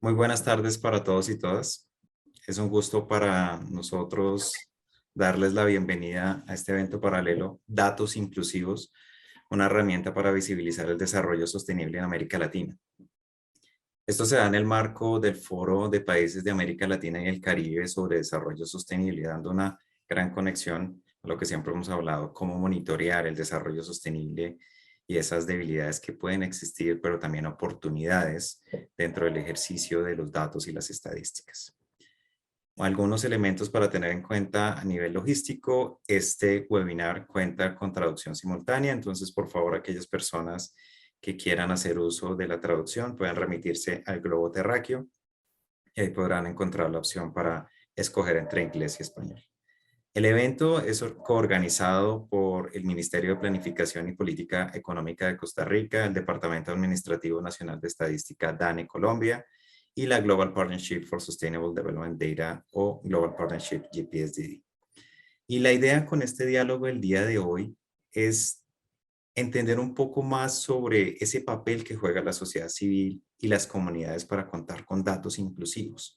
Muy buenas tardes para todos y todas. Es un gusto para nosotros darles la bienvenida a este evento paralelo, Datos Inclusivos, una herramienta para visibilizar el desarrollo sostenible en América Latina. Esto se da en el marco del Foro de Países de América Latina y el Caribe sobre desarrollo sostenible, dando una gran conexión a lo que siempre hemos hablado, cómo monitorear el desarrollo sostenible y esas debilidades que pueden existir, pero también oportunidades dentro del ejercicio de los datos y las estadísticas. Algunos elementos para tener en cuenta a nivel logístico. Este webinar cuenta con traducción simultánea, entonces por favor aquellas personas que quieran hacer uso de la traducción pueden remitirse al globo terráqueo y ahí podrán encontrar la opción para escoger entre inglés y español. El evento es coorganizado por el Ministerio de Planificación y Política Económica de Costa Rica, el Departamento Administrativo Nacional de Estadística DANE Colombia y la Global Partnership for Sustainable Development Data o Global Partnership GPSDD. Y la idea con este diálogo el día de hoy es entender un poco más sobre ese papel que juega la sociedad civil y las comunidades para contar con datos inclusivos.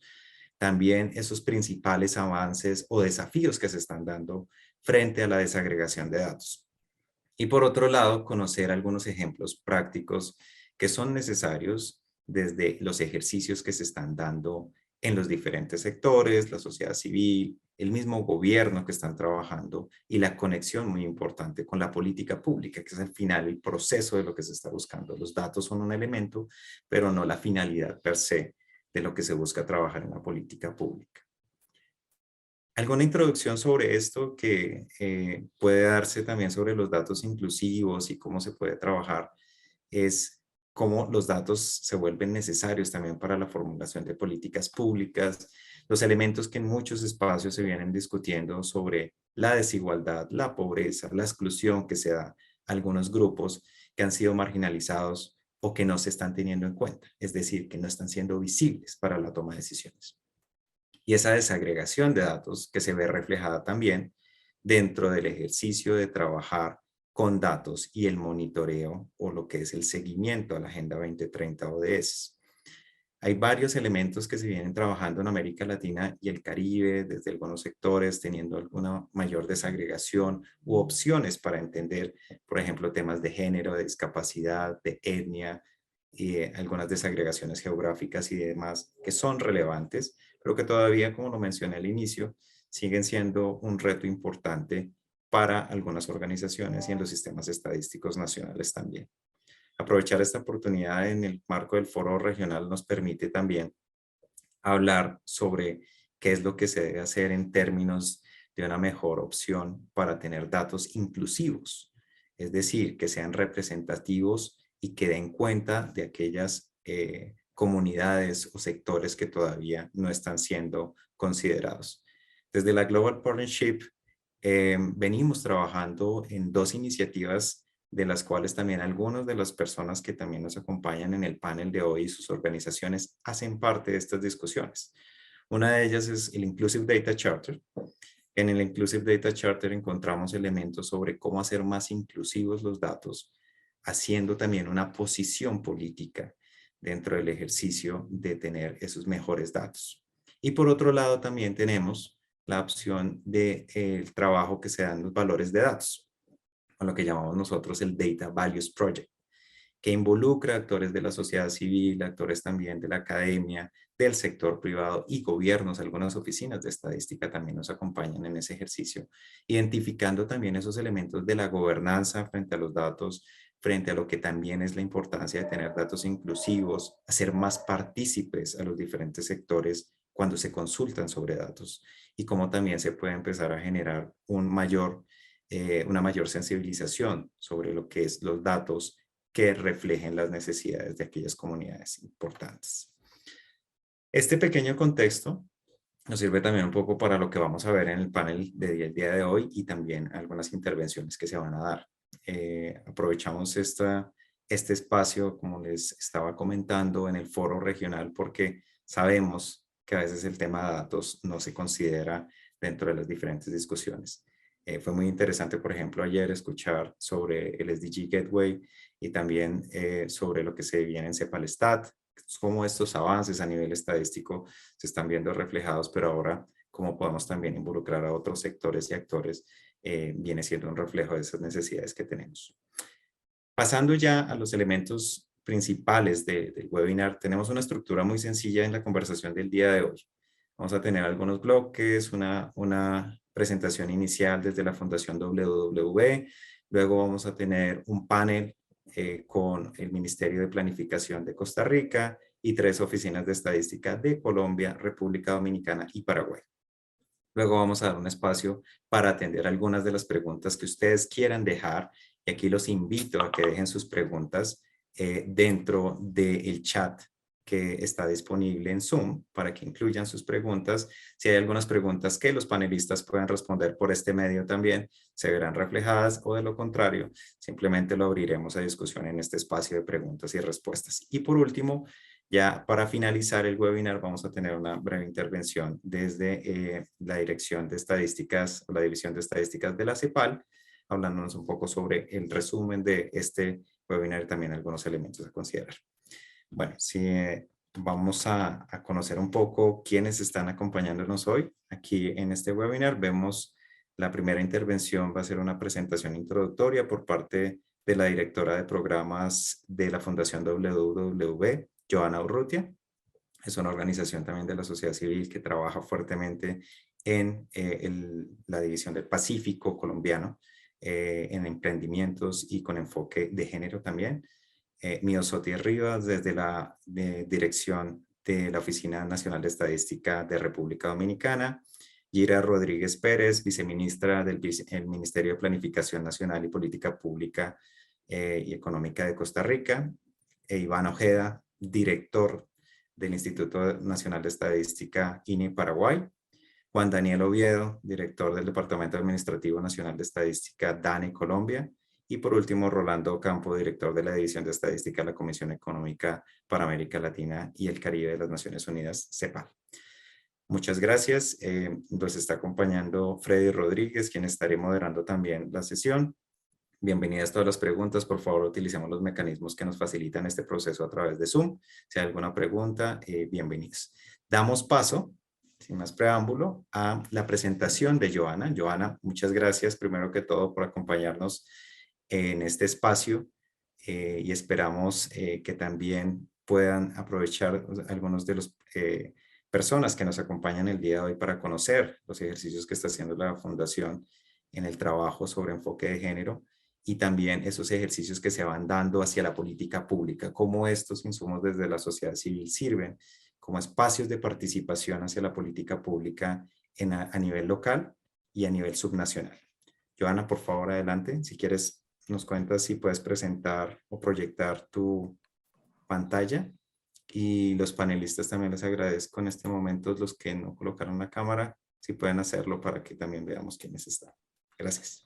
También esos principales avances o desafíos que se están dando frente a la desagregación de datos. Y por otro lado, conocer algunos ejemplos prácticos que son necesarios desde los ejercicios que se están dando en los diferentes sectores, la sociedad civil, el mismo gobierno que están trabajando y la conexión muy importante con la política pública, que es al final el proceso de lo que se está buscando. Los datos son un elemento, pero no la finalidad per se de lo que se busca trabajar en la política pública. ¿Alguna introducción sobre esto que puede darse también sobre los datos inclusivos y cómo se puede trabajar? Es cómo los datos se vuelven necesarios también para la formulación de políticas públicas, los elementos que en muchos espacios se vienen discutiendo sobre la desigualdad, la pobreza, la exclusión que se da a algunos grupos que han sido marginalizados o que no se están teniendo en cuenta, es decir, que no están siendo visibles para la toma de decisiones. Y esa desagregación de datos que se ve reflejada también dentro del ejercicio de trabajar con datos y el monitoreo o lo que es el seguimiento a la Agenda 2030 ODS. Hay varios elementos que se vienen trabajando en América Latina y el Caribe, desde algunos sectores, teniendo alguna mayor desagregación u opciones para entender, por ejemplo, temas de género, de discapacidad, de etnia, y algunas desagregaciones geográficas y demás que son relevantes, pero que todavía, como lo mencioné al inicio, siguen siendo un reto importante para algunas organizaciones y en los sistemas estadísticos nacionales también. Aprovechar esta oportunidad en el marco del foro regional nos permite también hablar sobre qué es lo que se debe hacer en términos de una mejor opción para tener datos inclusivos, es decir, que sean representativos y que den cuenta de aquellas comunidades o sectores que todavía no están siendo considerados. Desde la Global Partnership venimos trabajando en dos iniciativas de las cuales también algunas de las personas que también nos acompañan en el panel de hoy y sus organizaciones hacen parte de estas discusiones. Una de ellas es el Inclusive Data Charter. En el Inclusive Data Charter encontramos elementos sobre cómo hacer más inclusivos los datos, haciendo también una posición política dentro del ejercicio de tener esos mejores datos. Y por otro lado también tenemos la opción del trabajo que se dan los valores de datos, con lo que llamamos nosotros el Data Values Project, que involucra actores de la sociedad civil, actores también de la academia, del sector privado y gobiernos. Algunas oficinas de estadística también nos acompañan en ese ejercicio, identificando también esos elementos de la gobernanza frente a los datos, frente a lo que también es la importancia de tener datos inclusivos, hacer más partícipes a los diferentes sectores cuando se consultan sobre datos y cómo también se puede empezar a generar una mayor sensibilización sobre lo que es los datos que reflejen las necesidades de aquellas comunidades importantes. Este pequeño contexto nos sirve también un poco para lo que vamos a ver en el panel del día de hoy y también algunas intervenciones que se van a dar. Aprovechamos este espacio, como les estaba comentando, en el foro regional porque sabemos que a veces el tema de datos no se considera dentro de las diferentes discusiones. Fue muy interesante, por ejemplo, ayer escuchar sobre el SDG Gateway y también sobre lo que se viene en CEPALSTAT, cómo estos avances a nivel estadístico se están viendo reflejados, pero ahora cómo podemos también involucrar a otros sectores y actores, viene siendo un reflejo de esas necesidades que tenemos. Pasando ya a los elementos principales del webinar, tenemos una estructura muy sencilla en la conversación del día de hoy. Vamos a tener algunos bloques, una presentación inicial desde la Fundación WWE, luego vamos a tener un panel con el Ministerio de Planificación de Costa Rica y 3 oficinas de estadística de Colombia, República Dominicana y Paraguay. Luego vamos a dar un espacio para atender algunas de las preguntas que ustedes quieran dejar. Y aquí los invito a que dejen sus preguntas dentro del chat que está disponible en Zoom para que incluyan sus preguntas. Si hay algunas preguntas que los panelistas puedan responder por este medio también, se verán reflejadas, o de lo contrario, simplemente lo abriremos a discusión en este espacio de preguntas y respuestas. Y por último, ya para finalizar el webinar, vamos a tener una breve intervención desde la Dirección de Estadísticas o la División de Estadísticas de la CEPAL, hablándonos un poco sobre el resumen de este webinar y también algunos elementos a considerar. Bueno, sí, vamos a conocer un poco quiénes están acompañándonos hoy. Aquí en este webinar vemos la primera intervención, va a ser una presentación introductoria por parte de la directora de programas de la Fundación WWW, Joana Urrutia. Es una organización también de la sociedad civil que trabaja fuertemente en la división del Pacífico colombiano, en emprendimientos y con enfoque de género también. Miosoti Rivas, desde la dirección de la Oficina Nacional de Estadística de República Dominicana. Gira Rodríguez Pérez, viceministra del Ministerio de Planificación Nacional y Política Pública y Económica de Costa Rica. Iván Ojeda, director del Instituto Nacional de Estadística INE Paraguay. Juan Daniel Oviedo, director del Departamento Administrativo Nacional de Estadística DANE Colombia. Y por último, Rolando Campo, director de la División de Estadística de la Comisión Económica para América Latina y el Caribe de las Naciones Unidas, CEPAL. Muchas gracias. Nos está acompañando Freddy Rodríguez, quien estaré moderando también la sesión. Bienvenidas todas las preguntas. Por favor, utilicemos los mecanismos que nos facilitan este proceso a través de Zoom. Si hay alguna pregunta, bienvenidos. Damos paso, sin más preámbulo, a la presentación de Joana. Joana, muchas gracias primero que todo por acompañarnos en este espacio y esperamos que también puedan aprovechar algunos de los personas que nos acompañan el día de hoy para conocer los ejercicios que está haciendo la Fundación en el trabajo sobre enfoque de género y también esos ejercicios que se van dando hacia la política pública, cómo estos insumos desde la sociedad civil sirven como espacios de participación hacia la política pública a nivel local y a nivel subnacional. Joana, por favor, adelante. Si quieres, nos cuentas si puedes presentar o proyectar tu pantalla. Y los panelistas también les agradezco en este momento, los que no colocaron la cámara, si pueden hacerlo para que también veamos quiénes están. Gracias.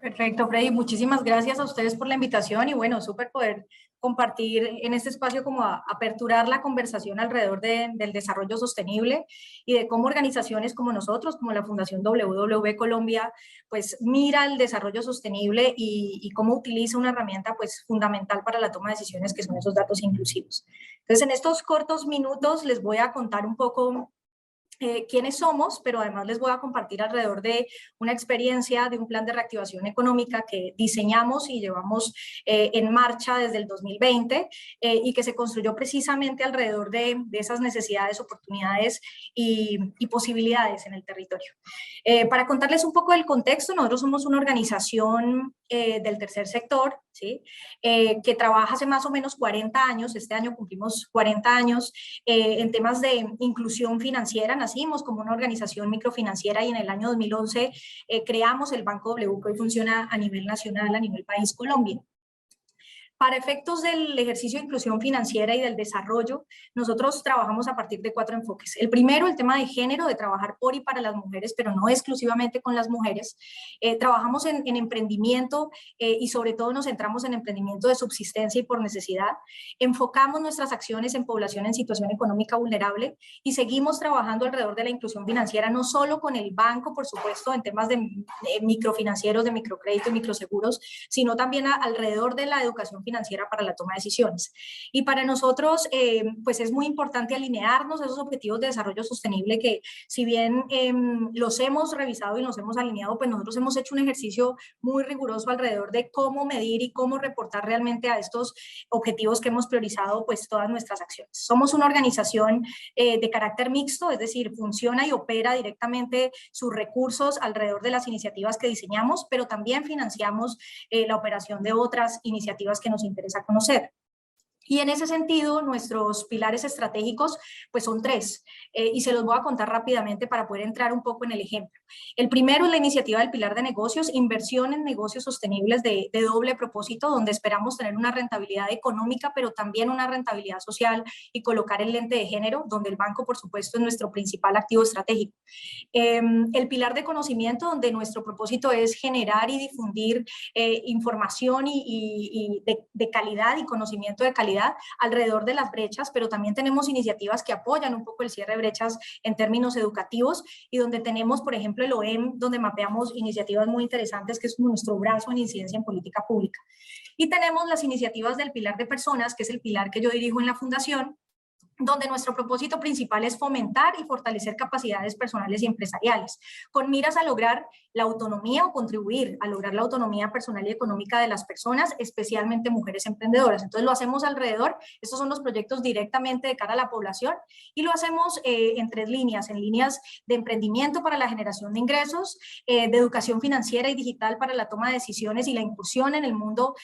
Perfecto, Freddy. Muchísimas gracias a ustedes por la invitación y bueno, súper poder compartir en este espacio como aperturar la conversación alrededor del desarrollo sostenible y de cómo organizaciones como nosotros, como la Fundación WWW Colombia, pues mira el desarrollo sostenible y cómo utiliza una herramienta pues fundamental para la toma de decisiones que son esos datos inclusivos. Entonces, en estos cortos minutos les voy a contar un poco quiénes somos, pero además les voy a compartir alrededor de una experiencia de un plan de reactivación económica que diseñamos y llevamos en marcha desde el 2020 y que se construyó precisamente alrededor de esas necesidades, oportunidades y posibilidades en el territorio. Para contarles un poco del contexto, nosotros somos una organización del tercer sector, ¿sí? Que trabaja hace más o menos 40 años, este año cumplimos 40 años en temas de inclusión financiera. Nacimos como una organización microfinanciera y en el año 2011 creamos el Banco W, que hoy funciona a nivel nacional, a nivel país Colombia. Para efectos del ejercicio de inclusión financiera y del desarrollo, nosotros trabajamos a partir de 4 enfoques. El primero, el tema de género, de trabajar por y para las mujeres, pero no exclusivamente con las mujeres. Trabajamos en emprendimiento y sobre todo nos centramos en emprendimiento de subsistencia y por necesidad. Enfocamos nuestras acciones en población en situación económica vulnerable y seguimos trabajando alrededor de la inclusión financiera, no solo con el banco, por supuesto, en temas de microfinancieros, de microcrédito y microseguros, sino también alrededor de la educación financiera para la toma de decisiones. Y para nosotros, pues es muy importante alinearnos a esos objetivos de desarrollo sostenible que, si bien los hemos revisado y los hemos alineado, pues nosotros hemos hecho un ejercicio muy riguroso alrededor de cómo medir y cómo reportar realmente a estos objetivos que hemos priorizado pues todas nuestras acciones. Somos una organización de carácter mixto, es decir, funciona y opera directamente sus recursos alrededor de las iniciativas que diseñamos, pero también financiamos la operación de otras iniciativas que nos interesa conocer. Y en ese sentido, nuestros pilares estratégicos pues son tres, y se los voy a contar rápidamente para poder entrar un poco en el ejemplo. El primero es la iniciativa del pilar de negocios, inversión en negocios sostenibles de doble propósito, donde esperamos tener una rentabilidad económica, pero también una rentabilidad social y colocar el lente de género, donde el banco, por supuesto, es nuestro principal activo estratégico. El pilar de conocimiento, donde nuestro propósito es generar y difundir información de calidad y conocimiento de calidad alrededor de las brechas, pero también tenemos iniciativas que apoyan un poco el cierre de brechas en términos educativos y donde tenemos, por ejemplo, el OEM, donde mapeamos iniciativas muy interesantes, que es nuestro brazo en incidencia en política pública. Y tenemos las iniciativas del pilar de personas, que es el pilar que yo dirijo en la fundación, donde nuestro propósito principal es fomentar y fortalecer capacidades personales y empresariales, con miras a lograr la autonomía o contribuir a lograr la autonomía personal y económica de las personas, especialmente mujeres emprendedoras. Entonces lo hacemos alrededor, estos son los proyectos directamente de cara a la población, y lo hacemos en tres líneas, en líneas de emprendimiento para la generación de ingresos, de educación financiera y digital para la toma de decisiones y la inclusión en el mundo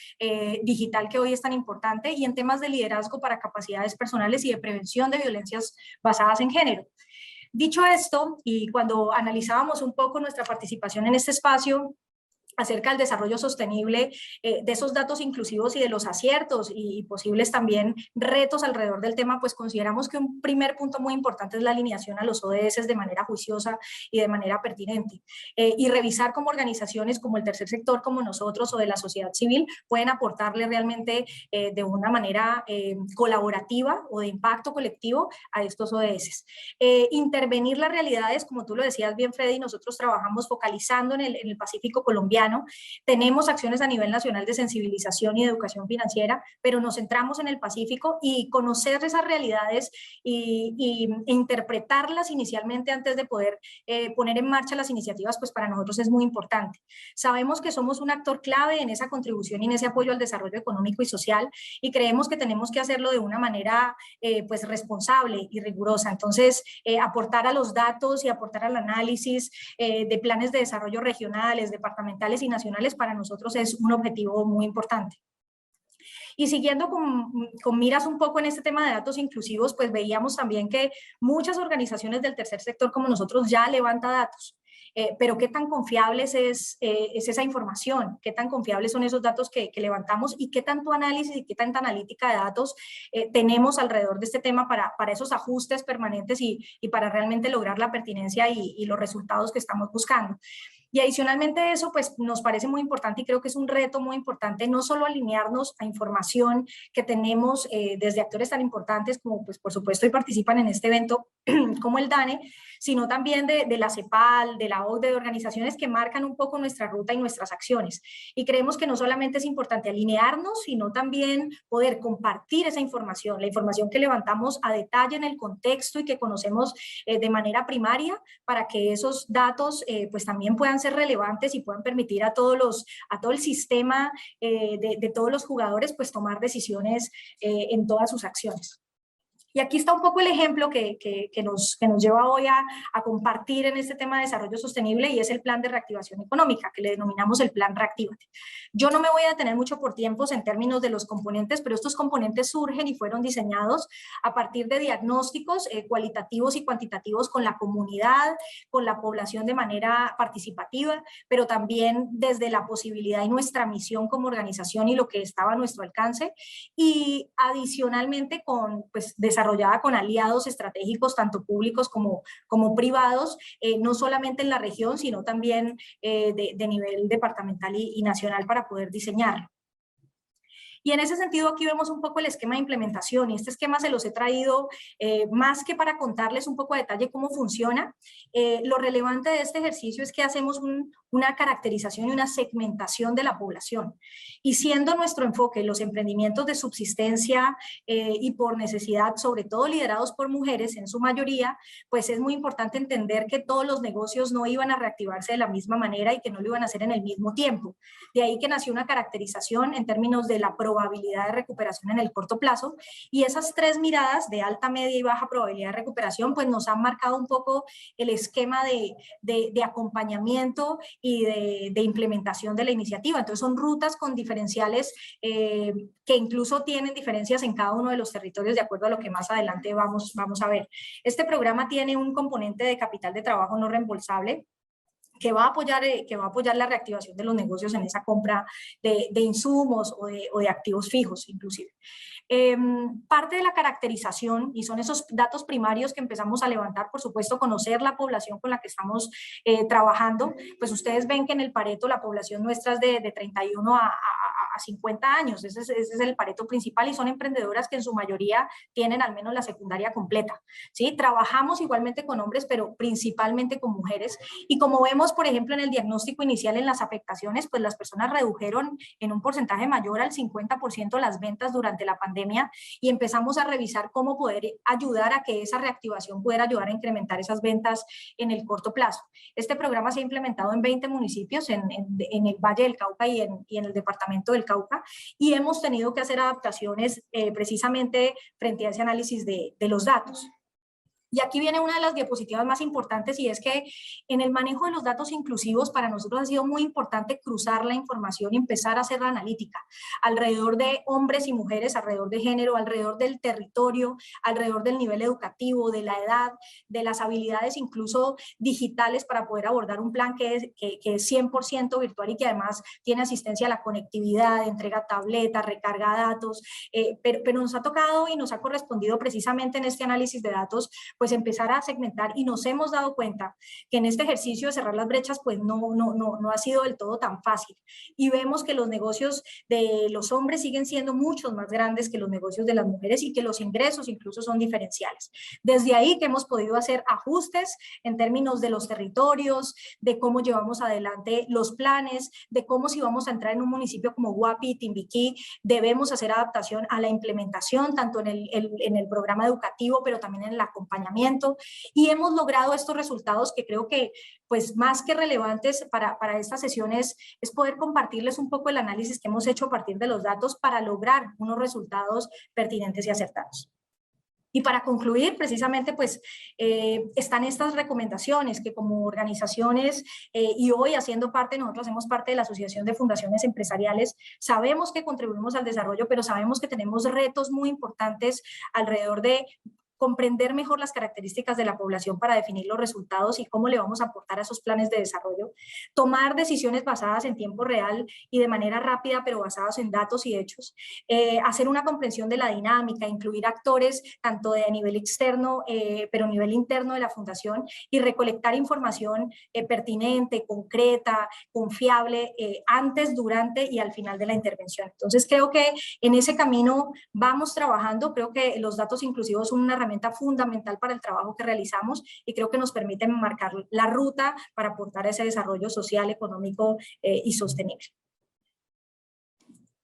digital que hoy es tan importante, y en temas de liderazgo para capacidades personales y de prevención de violencias basadas en género. Dicho esto, y cuando analizábamos un poco nuestra participación en este espacio acerca del desarrollo sostenible, de esos datos inclusivos y de los aciertos y posibles también retos alrededor del tema, pues consideramos que un primer punto muy importante es la alineación a los ODS de manera juiciosa y de manera pertinente, y revisar cómo organizaciones como el tercer sector, como nosotros, o de la sociedad civil, pueden aportarle realmente de una manera colaborativa o de impacto colectivo a estos ODS. Intervenir las realidades, como tú lo decías bien, Freddy, nosotros trabajamos focalizando en el Pacífico colombiano. Tenemos acciones a nivel nacional de sensibilización y de educación financiera, pero nos centramos en el Pacífico, y conocer esas realidades e interpretarlas inicialmente antes de poder poner en marcha las iniciativas, pues para nosotros es muy importante. Sabemos que somos un actor clave en esa contribución y en ese apoyo al desarrollo económico y social, y creemos que tenemos que hacerlo de una manera pues responsable y rigurosa. Entonces, aportar a los datos y aportar al análisis de planes de desarrollo regionales, departamentales y nacionales, para nosotros es un objetivo muy importante. Y siguiendo con miras un poco en este tema de datos inclusivos, pues veíamos también que muchas organizaciones del tercer sector como nosotros ya levantan datos. Pero qué tan confiables es esa información, qué tan confiables son esos datos que levantamos, y qué tanto análisis y qué tanta analítica de datos tenemos alrededor de este tema para esos ajustes permanentes y para realmente lograr la pertinencia y los resultados que estamos buscando. Y adicionalmente a eso, pues nos parece muy importante, y creo que es un reto muy importante, no solo alinearnos a información que tenemos desde actores tan importantes como, pues por supuesto, y participan en este evento como el DANE, sino también de la CEPAL, de la OCDE, de organizaciones que marcan un poco nuestra ruta y nuestras acciones. Y creemos que no solamente es importante alinearnos, sino también poder compartir esa información, la información que levantamos a detalle en el contexto y que conocemos de manera primaria, para que esos datos pues también puedan ser relevantes y puedan permitir a todo el sistema de todos los jugadores pues tomar decisiones en todas sus acciones. Y aquí está un poco el ejemplo que nos lleva hoy a compartir en este tema de desarrollo sostenible, y es el plan de reactivación económica, que le denominamos el plan Reactívate. Yo no me voy a detener mucho por tiempos en términos de los componentes, pero estos componentes surgen y fueron diseñados a partir de diagnósticos cualitativos y cuantitativos con la comunidad, con la población de manera participativa, pero también desde la posibilidad y nuestra misión como organización y lo que estaba a nuestro alcance, y adicionalmente pues, desarrollada con aliados estratégicos, tanto públicos como privados, no solamente en la región, sino también de nivel departamental y nacional, para poder diseñarlo. Y en ese sentido aquí vemos un poco el esquema de implementación, y este esquema se los he traído más que para contarles un poco a detalle cómo funciona. Lo relevante de este ejercicio es que hacemos una caracterización y una segmentación de la población. Y siendo nuestro enfoque los emprendimientos de subsistencia y por necesidad, sobre todo liderados por mujeres en su mayoría, pues es muy importante entender que todos los negocios no iban a reactivarse de la misma manera y que no lo iban a hacer en el mismo tiempo. De ahí que nació una caracterización en términos de la probabilidad de recuperación en el corto plazo, y esas tres miradas de alta, media y baja probabilidad de recuperación pues nos han marcado un poco el esquema de acompañamiento y de implementación de la iniciativa. Entonces son rutas con diferenciales que incluso tienen diferencias en cada uno de los territorios de acuerdo a lo que más adelante vamos a ver. Este programa tiene un componente de capital de trabajo no reembolsable que va a apoyar la reactivación de los negocios en esa compra de insumos o de activos fijos inclusive. Parte de la caracterización, y son esos datos primarios que empezamos a levantar, por supuesto, conocer la población con la que estamos trabajando, pues ustedes ven que en el Pareto la población nuestra es de 31 a 50 años, ese es el Pareto principal, y son emprendedoras que en su mayoría tienen al menos la secundaria completa, ¿sí? Trabajamos igualmente con hombres, pero principalmente con mujeres, y como vemos, por ejemplo, en el diagnóstico inicial en las afectaciones, pues las personas redujeron en un porcentaje mayor al 50% las ventas durante la pandemia, y empezamos a revisar cómo poder ayudar a que esa reactivación pudiera ayudar a incrementar esas ventas en el corto plazo. Este programa se ha implementado en 20 municipios en el Valle del Cauca y en el departamento del Cauca, y hemos tenido que hacer adaptaciones precisamente frente a ese análisis de los datos. Y aquí viene una de las diapositivas más importantes, y es que en el manejo de los datos inclusivos para nosotros ha sido muy importante cruzar la información y empezar a hacer la analítica alrededor de hombres y mujeres, alrededor de género, alrededor del territorio, alrededor del nivel educativo, de la edad, de las habilidades incluso digitales para poder abordar un plan que es 100% virtual y que además tiene asistencia a la conectividad, entrega tabletas, recarga datos, pero nos ha tocado y nos ha correspondido precisamente en este análisis de datos pues empezar a segmentar, y nos hemos dado cuenta que en este ejercicio de cerrar las brechas pues no ha sido del todo tan fácil, y vemos que los negocios de los hombres siguen siendo muchos más grandes que los negocios de las mujeres y que los ingresos incluso son diferenciales. Desde ahí que hemos podido hacer ajustes en términos de los territorios, de cómo llevamos adelante los planes, de cómo si vamos a entrar en un municipio como Guapi y Timbiquí debemos hacer adaptación a la implementación tanto en el programa educativo pero también en el acompañamiento, y hemos logrado estos resultados que creo que pues más que relevantes para estas sesiones es poder compartirles un poco el análisis que hemos hecho a partir de los datos para lograr unos resultados pertinentes y acertados. Y para concluir, precisamente, pues están estas recomendaciones que como organizaciones y hoy haciendo parte, nosotros hacemos parte de la Asociación de Fundaciones Empresariales, sabemos que contribuimos al desarrollo, pero sabemos que tenemos retos muy importantes alrededor de comprender mejor las características de la población para definir los resultados y cómo le vamos a aportar a esos planes de desarrollo, tomar decisiones basadas en tiempo real y de manera rápida, pero basadas en datos y hechos, hacer una comprensión de la dinámica, incluir actores tanto de nivel externo, pero a nivel interno de la fundación, y recolectar información pertinente, concreta, confiable, antes, durante y al final de la intervención. Entonces creo que en ese camino vamos trabajando, creo que los datos inclusivos son una herramienta fundamental para el trabajo que realizamos y creo que nos permiten marcar la ruta para aportar a ese desarrollo social, económico y sostenible.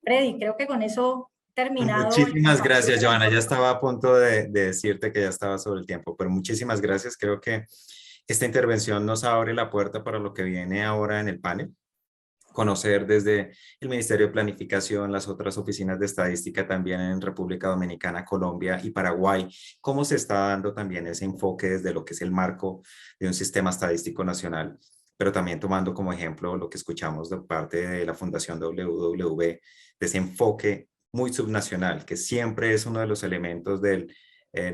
Freddy, creo que con eso terminado. Muchísimas gracias, Joana. Ya estaba a punto de decirte que ya estaba sobre el tiempo, pero muchísimas gracias. Creo que esta intervención nos abre la puerta para lo que viene ahora en el panel. Conocer desde el Ministerio de Planificación, las otras oficinas de estadística también en República Dominicana, Colombia y Paraguay, cómo se está dando también ese enfoque desde lo que es el marco de un sistema estadístico nacional, pero también tomando como ejemplo lo que escuchamos de parte de la Fundación WWW, de ese enfoque muy subnacional, que siempre es uno de los elementos del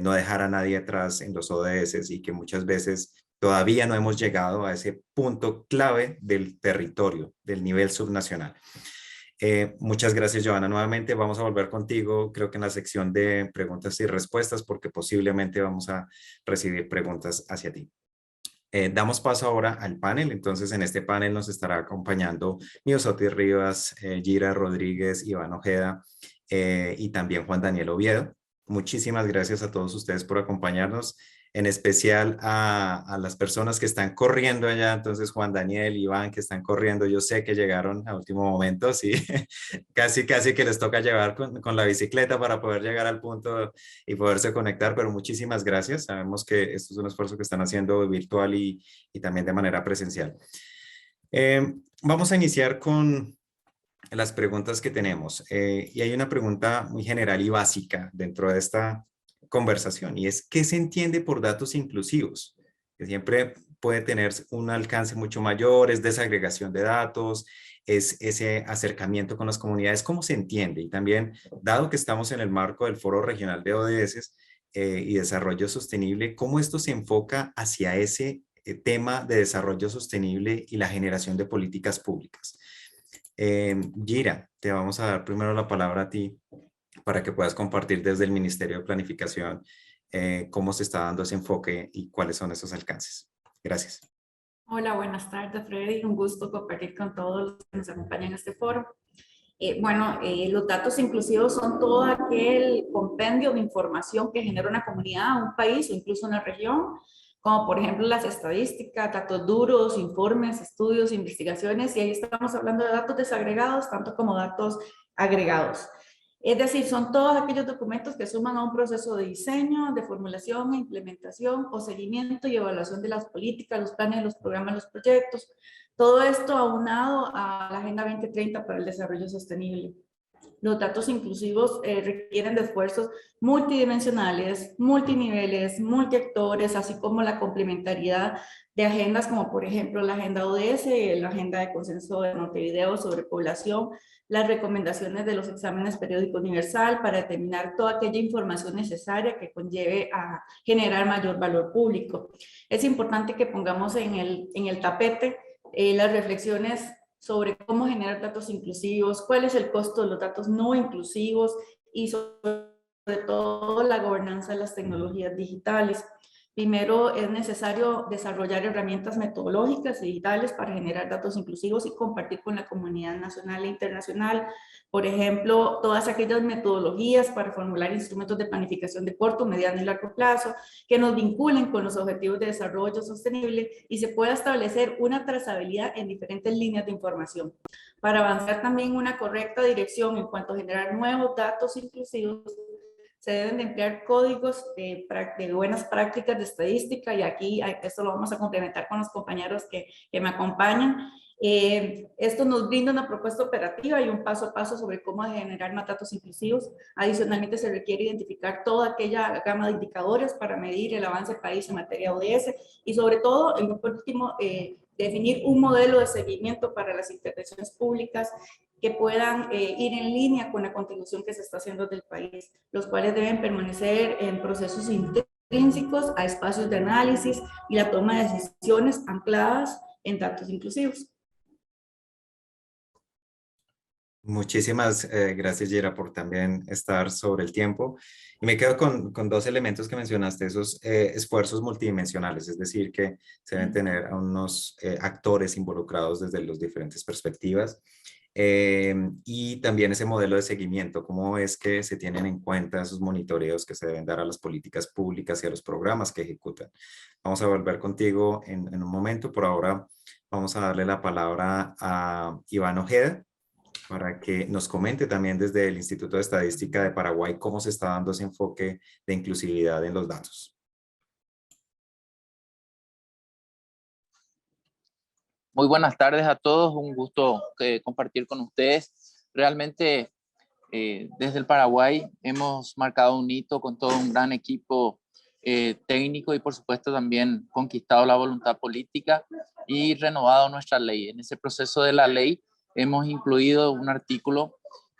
no dejar a nadie atrás en los ODS y que muchas veces todavía no hemos llegado a ese punto clave del territorio, del nivel subnacional. Muchas gracias, Joana. Nuevamente vamos a volver contigo, creo que en la sección de preguntas y respuestas, porque posiblemente vamos a recibir preguntas hacia ti. Damos paso ahora al panel. Entonces, en este panel nos estará acompañando Miosotis Rivas, Gira Rodríguez, Iván Ojeda y también Juan Daniel Oviedo. Muchísimas gracias a todos ustedes por acompañarnos, en especial a las personas que están corriendo allá. Entonces, Juan Daniel, Iván, que están corriendo, yo sé que llegaron a último momento, sí, casi que les toca llevar con la bicicleta para poder llegar al punto y poderse conectar, pero muchísimas gracias. Sabemos que esto es un esfuerzo que están haciendo virtual y también de manera presencial. Vamos a iniciar con las preguntas que tenemos. Y hay una pregunta muy general y básica dentro de esta conversación, y es: ¿qué se entiende por datos inclusivos? Que siempre puede tener un alcance mucho mayor, es desagregación de datos, es ese acercamiento con las comunidades. ¿Cómo se entiende? Y también, dado que estamos en el marco del Foro Regional de ODS y Desarrollo Sostenible, ¿cómo esto se enfoca hacia ese tema de desarrollo sostenible y la generación de políticas públicas? Gira, te vamos a dar primero la palabra a ti para que puedas compartir desde el Ministerio de Planificación cómo se está dando ese enfoque y cuáles son esos alcances. Gracias. Hola, buenas tardes, Freddy. Un gusto compartir con todos los que nos acompañan en este foro. Los datos inclusivos son todo aquel compendio de información que genera una comunidad, un país o incluso una región, como por ejemplo las estadísticas, datos duros, informes, estudios, investigaciones, y ahí estamos hablando de datos desagregados, tanto como datos agregados. Es decir, son todos aquellos documentos que suman a un proceso de diseño, de formulación, e implementación o seguimiento y evaluación de las políticas, los planes, los programas, los proyectos. Todo esto aunado a la Agenda 2030 para el Desarrollo Sostenible. Los datos inclusivos requieren de esfuerzos multidimensionales, multiniveles, multiactores, así como la complementariedad de agendas como por ejemplo la Agenda ODS, la Agenda de Consenso de Montevideo sobre Población, las recomendaciones de los exámenes periódicos universal para determinar toda aquella información necesaria que conlleve a generar mayor valor público. Es importante que pongamos en el tapete las reflexiones sobre cómo generar datos inclusivos, cuál es el costo de los datos no inclusivos y sobre todo la gobernanza de las tecnologías digitales. Primero, es necesario desarrollar herramientas metodológicas y digitales para generar datos inclusivos y compartir con la comunidad nacional e internacional. Por ejemplo, todas aquellas metodologías para formular instrumentos de planificación de corto, mediano y largo plazo que nos vinculen con los objetivos de desarrollo sostenible y se pueda establecer una trazabilidad en diferentes líneas de información. Para avanzar también en una correcta dirección en cuanto a generar nuevos datos inclusivos, se deben de emplear códigos de buenas prácticas de estadística, y aquí esto lo vamos a complementar con los compañeros que me acompañan. Esto nos brinda una propuesta operativa y un paso a paso sobre cómo generar más datos inclusivos. Adicionalmente, se requiere identificar toda aquella gama de indicadores para medir el avance del país en materia ODS y sobre todo, en por último, definir un modelo de seguimiento para las intervenciones públicas que puedan ir en línea con la contribución que se está haciendo del país, los cuales deben permanecer en procesos intrínsecos a espacios de análisis y la toma de decisiones ancladas en datos inclusivos. Muchísimas gracias, Gira, por también estar sobre el tiempo. Y me quedo con dos elementos que mencionaste, esos esfuerzos multidimensionales, es decir, que se deben tener a unos actores involucrados desde las diferentes perspectivas. Y también ese modelo de seguimiento, cómo es que se tienen en cuenta esos monitoreos que se deben dar a las políticas públicas y a los programas que ejecutan. Vamos a volver contigo en un momento. Por ahora vamos a darle la palabra a Iván Ojeda para que nos comente también desde el Instituto de Estadística de Paraguay cómo se está dando ese enfoque de inclusividad en los datos. Muy buenas tardes a todos, un gusto compartir con ustedes. Realmente desde el Paraguay hemos marcado un hito con todo un gran equipo técnico y por supuesto también conquistado la voluntad política y renovado nuestra ley. En ese proceso de la ley hemos incluido un artículo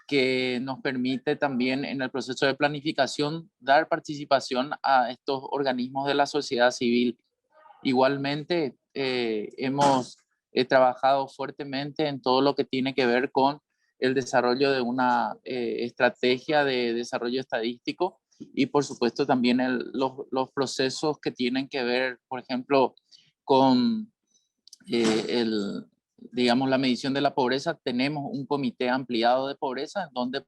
que nos permite también en el proceso de planificación dar participación a estos organismos de la sociedad civil. Igualmente hemos trabajado fuertemente en todo lo que tiene que ver con el desarrollo de una estrategia de desarrollo estadístico y por supuesto también los procesos que tienen que ver, por ejemplo, con digamos, la medición de la pobreza. Tenemos un comité ampliado de pobreza en donde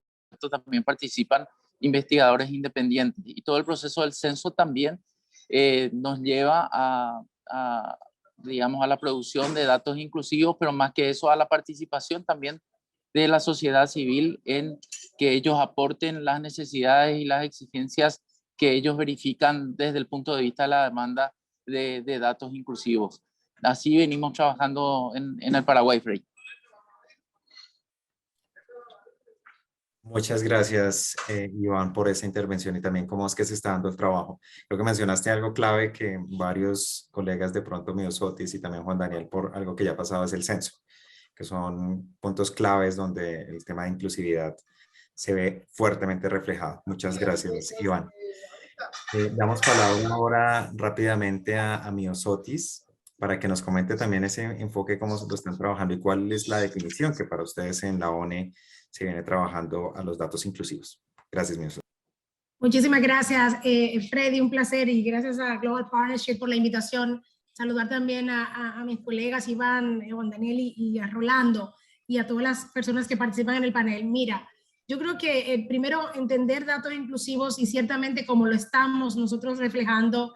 también participan investigadores independientes, y todo el proceso del censo también nos lleva digamos, a la producción de datos inclusivos, pero más que eso, a la participación también de la sociedad civil en que ellos aporten las necesidades y las exigencias que ellos verifican desde el punto de vista de la demanda de datos inclusivos. Así venimos trabajando en el Paraguay, Frei. Muchas gracias, Iván, por esa intervención y también cómo es que se está dando el trabajo. Creo que mencionaste algo clave que varios colegas de pronto, Miosotis y también Juan Daniel, por algo que ya ha pasado, es el censo, que son puntos claves donde el tema de inclusividad se ve fuertemente reflejado. Muchas gracias, Iván. Damos palabra ahora rápidamente a Miosotis para que nos comente también ese enfoque, cómo lo están trabajando y cuál es la definición que para ustedes en la ONE se viene trabajando a los datos inclusivos. Gracias, Miosotis. Muchísimas gracias, Freddy, un placer, y gracias a Global Partnership por la invitación. Saludar también a mis colegas Iván, Juan Daniel y a Rolando, y a todas las personas que participan en el panel. Mira, yo creo que primero entender datos inclusivos, y ciertamente como lo estamos nosotros reflejando,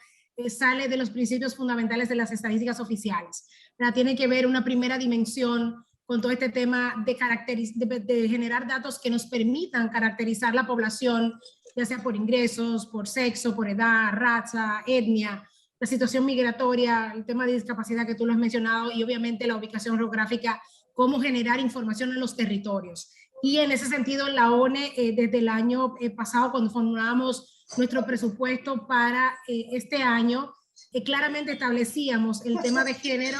sale de los principios fundamentales de las estadísticas oficiales. ¿Verdad? Tiene que ver una primera dimensión con todo este tema de generar datos que nos permitan caracterizar la población, ya sea por ingresos, por sexo, por edad, raza, etnia, la situación migratoria, el tema de discapacidad que tú lo has mencionado, y obviamente la ubicación geográfica, cómo generar información en los territorios. Y en ese sentido, la ONE, desde el año pasado, cuando formulábamos nuestro presupuesto para este año, claramente establecíamos el tema de género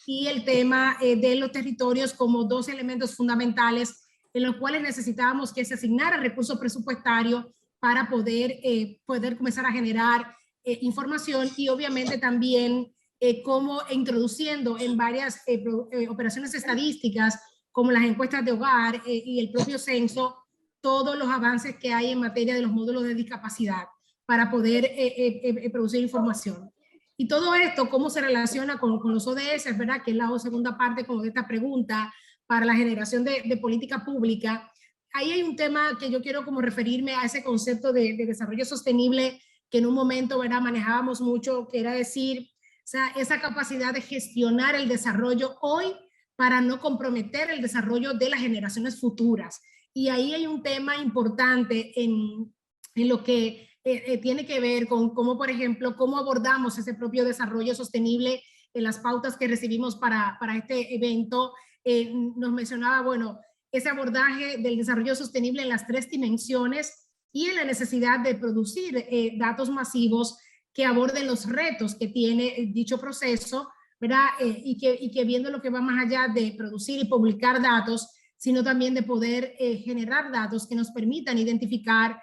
y el tema de los territorios como dos elementos fundamentales en los cuales necesitábamos que se asignara recursos presupuestarios para poder comenzar a generar información, y obviamente también como introduciendo en varias operaciones estadísticas, como las encuestas de hogar y el propio censo, todos los avances que hay en materia de los módulos de discapacidad para poder producir información. Y todo esto, cómo se relaciona con los ODS, ¿verdad? Que es la segunda parte como de esta pregunta para la generación de política pública. Ahí hay un tema que yo quiero como referirme a ese concepto de desarrollo sostenible que en un momento, ¿verdad?, manejábamos mucho, que era decir, o sea, esa capacidad de gestionar el desarrollo hoy para no comprometer el desarrollo de las generaciones futuras. Y ahí hay un tema importante en lo que tiene que ver con cómo, por ejemplo, cómo abordamos ese propio desarrollo sostenible en las pautas que recibimos para este evento. Nos mencionaba, bueno, ese abordaje del desarrollo sostenible en las tres dimensiones y en la necesidad de producir datos masivos que aborden los retos que tiene dicho proceso, ¿verdad? Y que viendo lo que va más allá de producir y publicar datos, sino también de poder generar datos que nos permitan identificar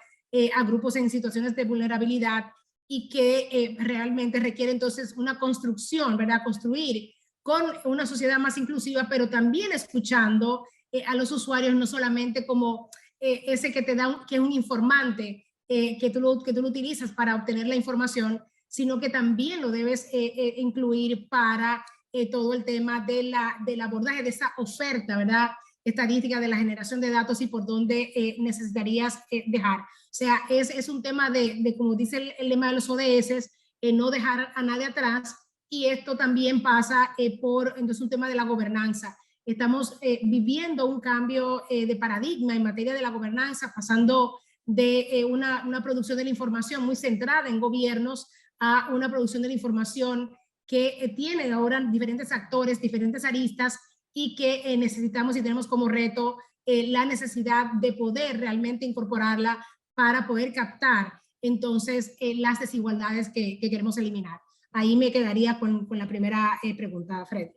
a grupos en situaciones de vulnerabilidad y que realmente requiere entonces una construcción, ¿verdad? Construir con una sociedad más inclusiva, pero también escuchando a los usuarios, no solamente como ese que te da, que es un informante, que tú lo utilizas para obtener la información, sino que también lo debes incluir para todo el tema del abordaje de esa oferta, ¿verdad?, estadística de la generación de datos y por dónde necesitarías dejar. O sea, es un tema de como dice el lema de los ODS, no dejar a nadie atrás, y esto también pasa entonces un tema de la gobernanza. Estamos viviendo un cambio de paradigma en materia de la gobernanza, pasando de una producción de la información muy centrada en gobiernos a una producción de la información que tiene ahora diferentes actores, diferentes aristas, y que necesitamos y tenemos como reto la necesidad de poder realmente incorporarla para poder captar entonces las desigualdades que queremos eliminar. Ahí me quedaría con la primera pregunta, Fred.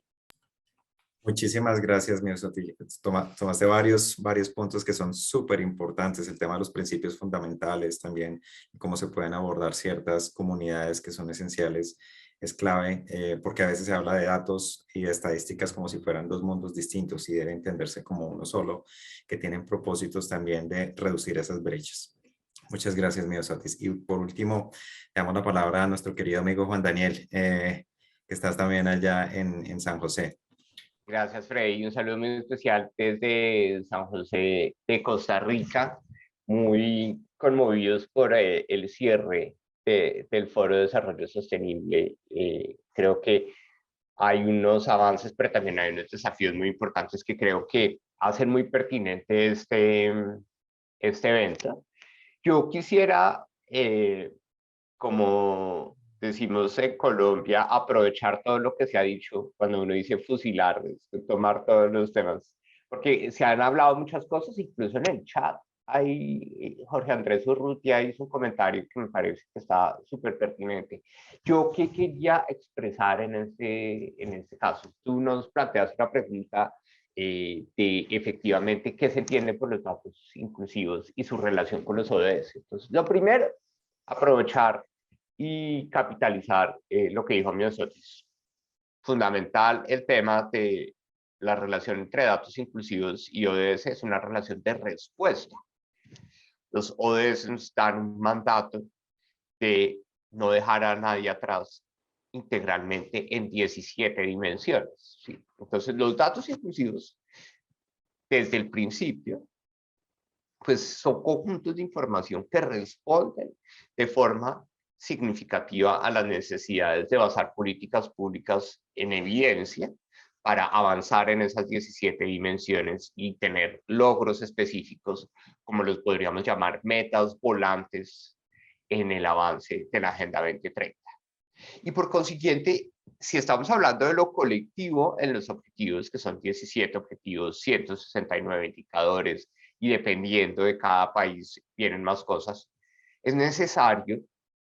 Muchísimas gracias, Miosotis. Tomaste varios puntos que son súper importantes. El tema de los principios fundamentales también, cómo se pueden abordar ciertas comunidades que son esenciales, es clave, porque a veces se habla de datos y de estadísticas como si fueran dos mundos distintos y debe entenderse como uno solo, que tienen propósitos también de reducir esas brechas. Muchas gracias, Miosotis. Y por último, le damos la palabra a nuestro querido amigo Juan Daniel. que estás también allá en San José. Gracias, Freddy. Un saludo muy especial desde San José de Costa Rica, muy conmovidos por el cierre del Foro de Desarrollo Sostenible. Creo que hay unos avances, pero también hay unos desafíos muy importantes que creo que hacen muy pertinente este evento. Yo quisiera, como decimos en Colombia, aprovechar todo lo que se ha dicho cuando uno dice fusilar, tomar todos los temas, porque se han hablado muchas cosas, incluso en el chat. Hay Jorge Andrés Urrutia hizo un comentario que me parece que está súper pertinente. Yo, ¿qué quería expresar en este caso? Tú nos planteas una pregunta de efectivamente qué se entiende por los datos inclusivos y su relación con los ODS. Entonces, lo primero, aprovechar y capitalizar lo que dijo Miosotis. Fundamental el tema de la relación entre datos inclusivos y ODS es una relación de respuesta. Los ODS nos dan un mandato de no dejar a nadie atrás integralmente en 17 dimensiones. ¿Sí? Entonces, los datos inclusivos, desde el principio, pues son conjuntos de información que responden de forma significativa a las necesidades de basar políticas públicas en evidencia para avanzar en esas 17 dimensiones y tener logros específicos, como los podríamos llamar metas volantes en el avance de la Agenda 2030. Y por consiguiente, si estamos hablando de lo colectivo en los objetivos, que son 17 objetivos, 169 indicadores, y dependiendo de cada país vienen más cosas, es necesario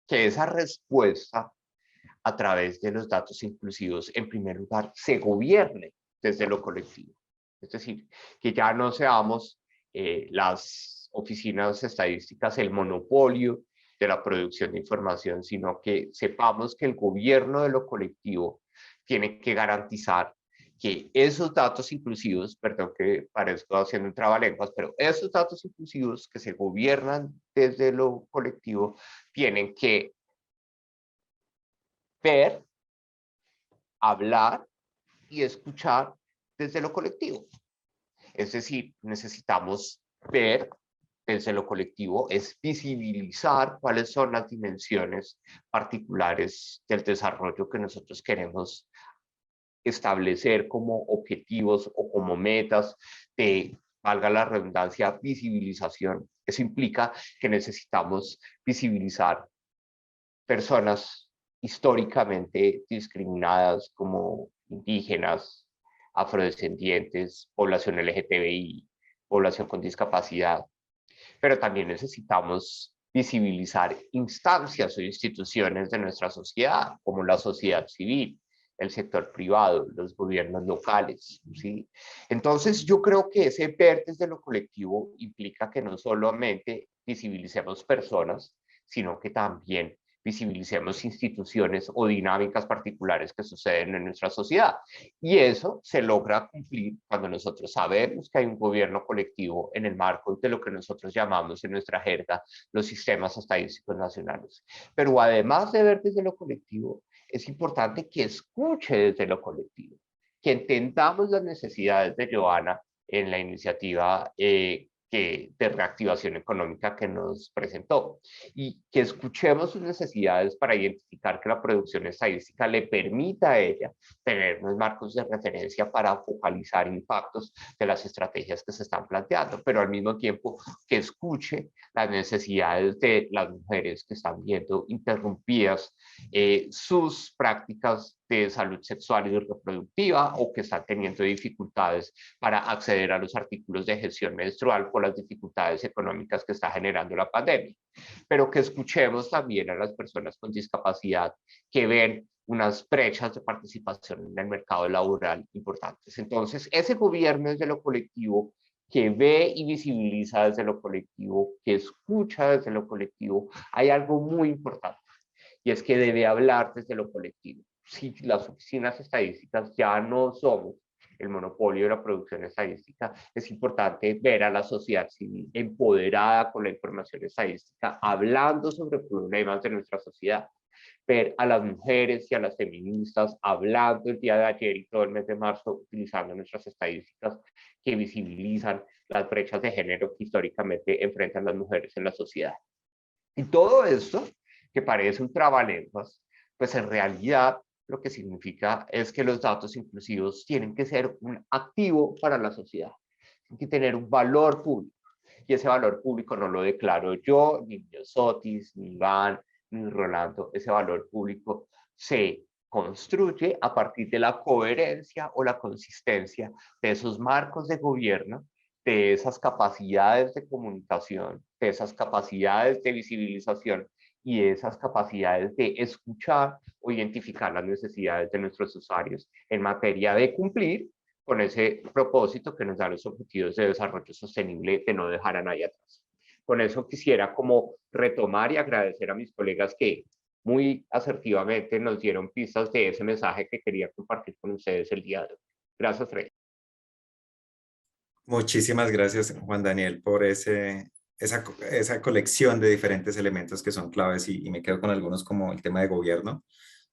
que esa respuesta a través de los datos inclusivos, en primer lugar, se gobierne desde lo colectivo. Es decir, que ya no seamos las oficinas estadísticas el monopolio de la producción de información, sino que sepamos que el gobierno de lo colectivo tiene que garantizar que esos datos inclusivos, perdón que parezco haciendo un trabalenguas, pero esos datos inclusivos que se gobiernan desde lo colectivo tienen que ver, hablar y escuchar desde lo colectivo. Es decir, necesitamos ver desde lo colectivo, es visibilizar cuáles son las dimensiones particulares del desarrollo que nosotros queremos establecer como objetivos o como metas de, valga la redundancia, visibilización. Eso implica que necesitamos visibilizar personas históricamente discriminadas como indígenas, afrodescendientes, población LGTBI, población con discapacidad, pero también necesitamos visibilizar instancias o instituciones de nuestra sociedad, como la sociedad civil, el sector privado, los gobiernos locales, ¿sí? Entonces, yo creo que ese ver desde lo colectivo implica que no solamente visibilicemos personas, sino que también visibilicemos instituciones o dinámicas particulares que suceden en nuestra sociedad. Y eso se logra cumplir cuando nosotros sabemos que hay un gobierno colectivo en el marco de lo que nosotros llamamos en nuestra jerga los sistemas estadísticos nacionales. Pero además de ver desde lo colectivo, es importante que escuche desde lo colectivo, que entendamos las necesidades de Joana en la iniciativa de reactivación económica que nos presentó y que escuchemos sus necesidades para identificar que la producción estadística le permita a ella tener unos marcos de referencia para focalizar impactos de las estrategias que se están planteando, pero al mismo tiempo que escuche las necesidades de las mujeres que están viendo interrumpidas sus prácticas de salud sexual y reproductiva o que están teniendo dificultades para acceder a los artículos de gestión menstrual por las dificultades económicas que está generando la pandemia. Pero que escuchemos también a las personas con discapacidad que ven unas brechas de participación en el mercado laboral importantes. Entonces, ese gobierno desde lo colectivo, que ve y visibiliza desde lo colectivo, que escucha desde lo colectivo, hay algo muy importante, y es que debe hablar desde lo colectivo. Si las oficinas estadísticas ya no somos el monopolio de la producción estadística, es importante ver a la sociedad civil empoderada con la información estadística, hablando sobre problemas de nuestra sociedad, ver a las mujeres y a las feministas hablando el día de ayer y todo el mes de marzo, utilizando nuestras estadísticas que visibilizan las brechas de género que históricamente enfrentan las mujeres en la sociedad. Y todo esto, que parece un trabalenguas, pues en realidad lo que significa es que los datos inclusivos tienen que ser un activo para la sociedad, tienen que tener un valor público, y ese valor público no lo declaro yo, ni Miosotis, ni Iván, ni Rolando. Ese valor público se construye a partir de la coherencia o la consistencia de esos marcos de gobierno, de esas capacidades de comunicación, de esas capacidades de visibilización y de esas capacidades de escuchar o identificar las necesidades de nuestros usuarios en materia de cumplir con ese propósito que nos da los objetivos de desarrollo sostenible, de no dejar a nadie atrás. Con eso quisiera como retomar y agradecer a mis colegas que muy asertivamente nos dieron pistas de ese mensaje que quería compartir con ustedes el día de hoy. Gracias, Freddy. Muchísimas gracias, Juan Daniel, por esa colección de diferentes elementos que son claves y me quedo con algunos como el tema de gobierno,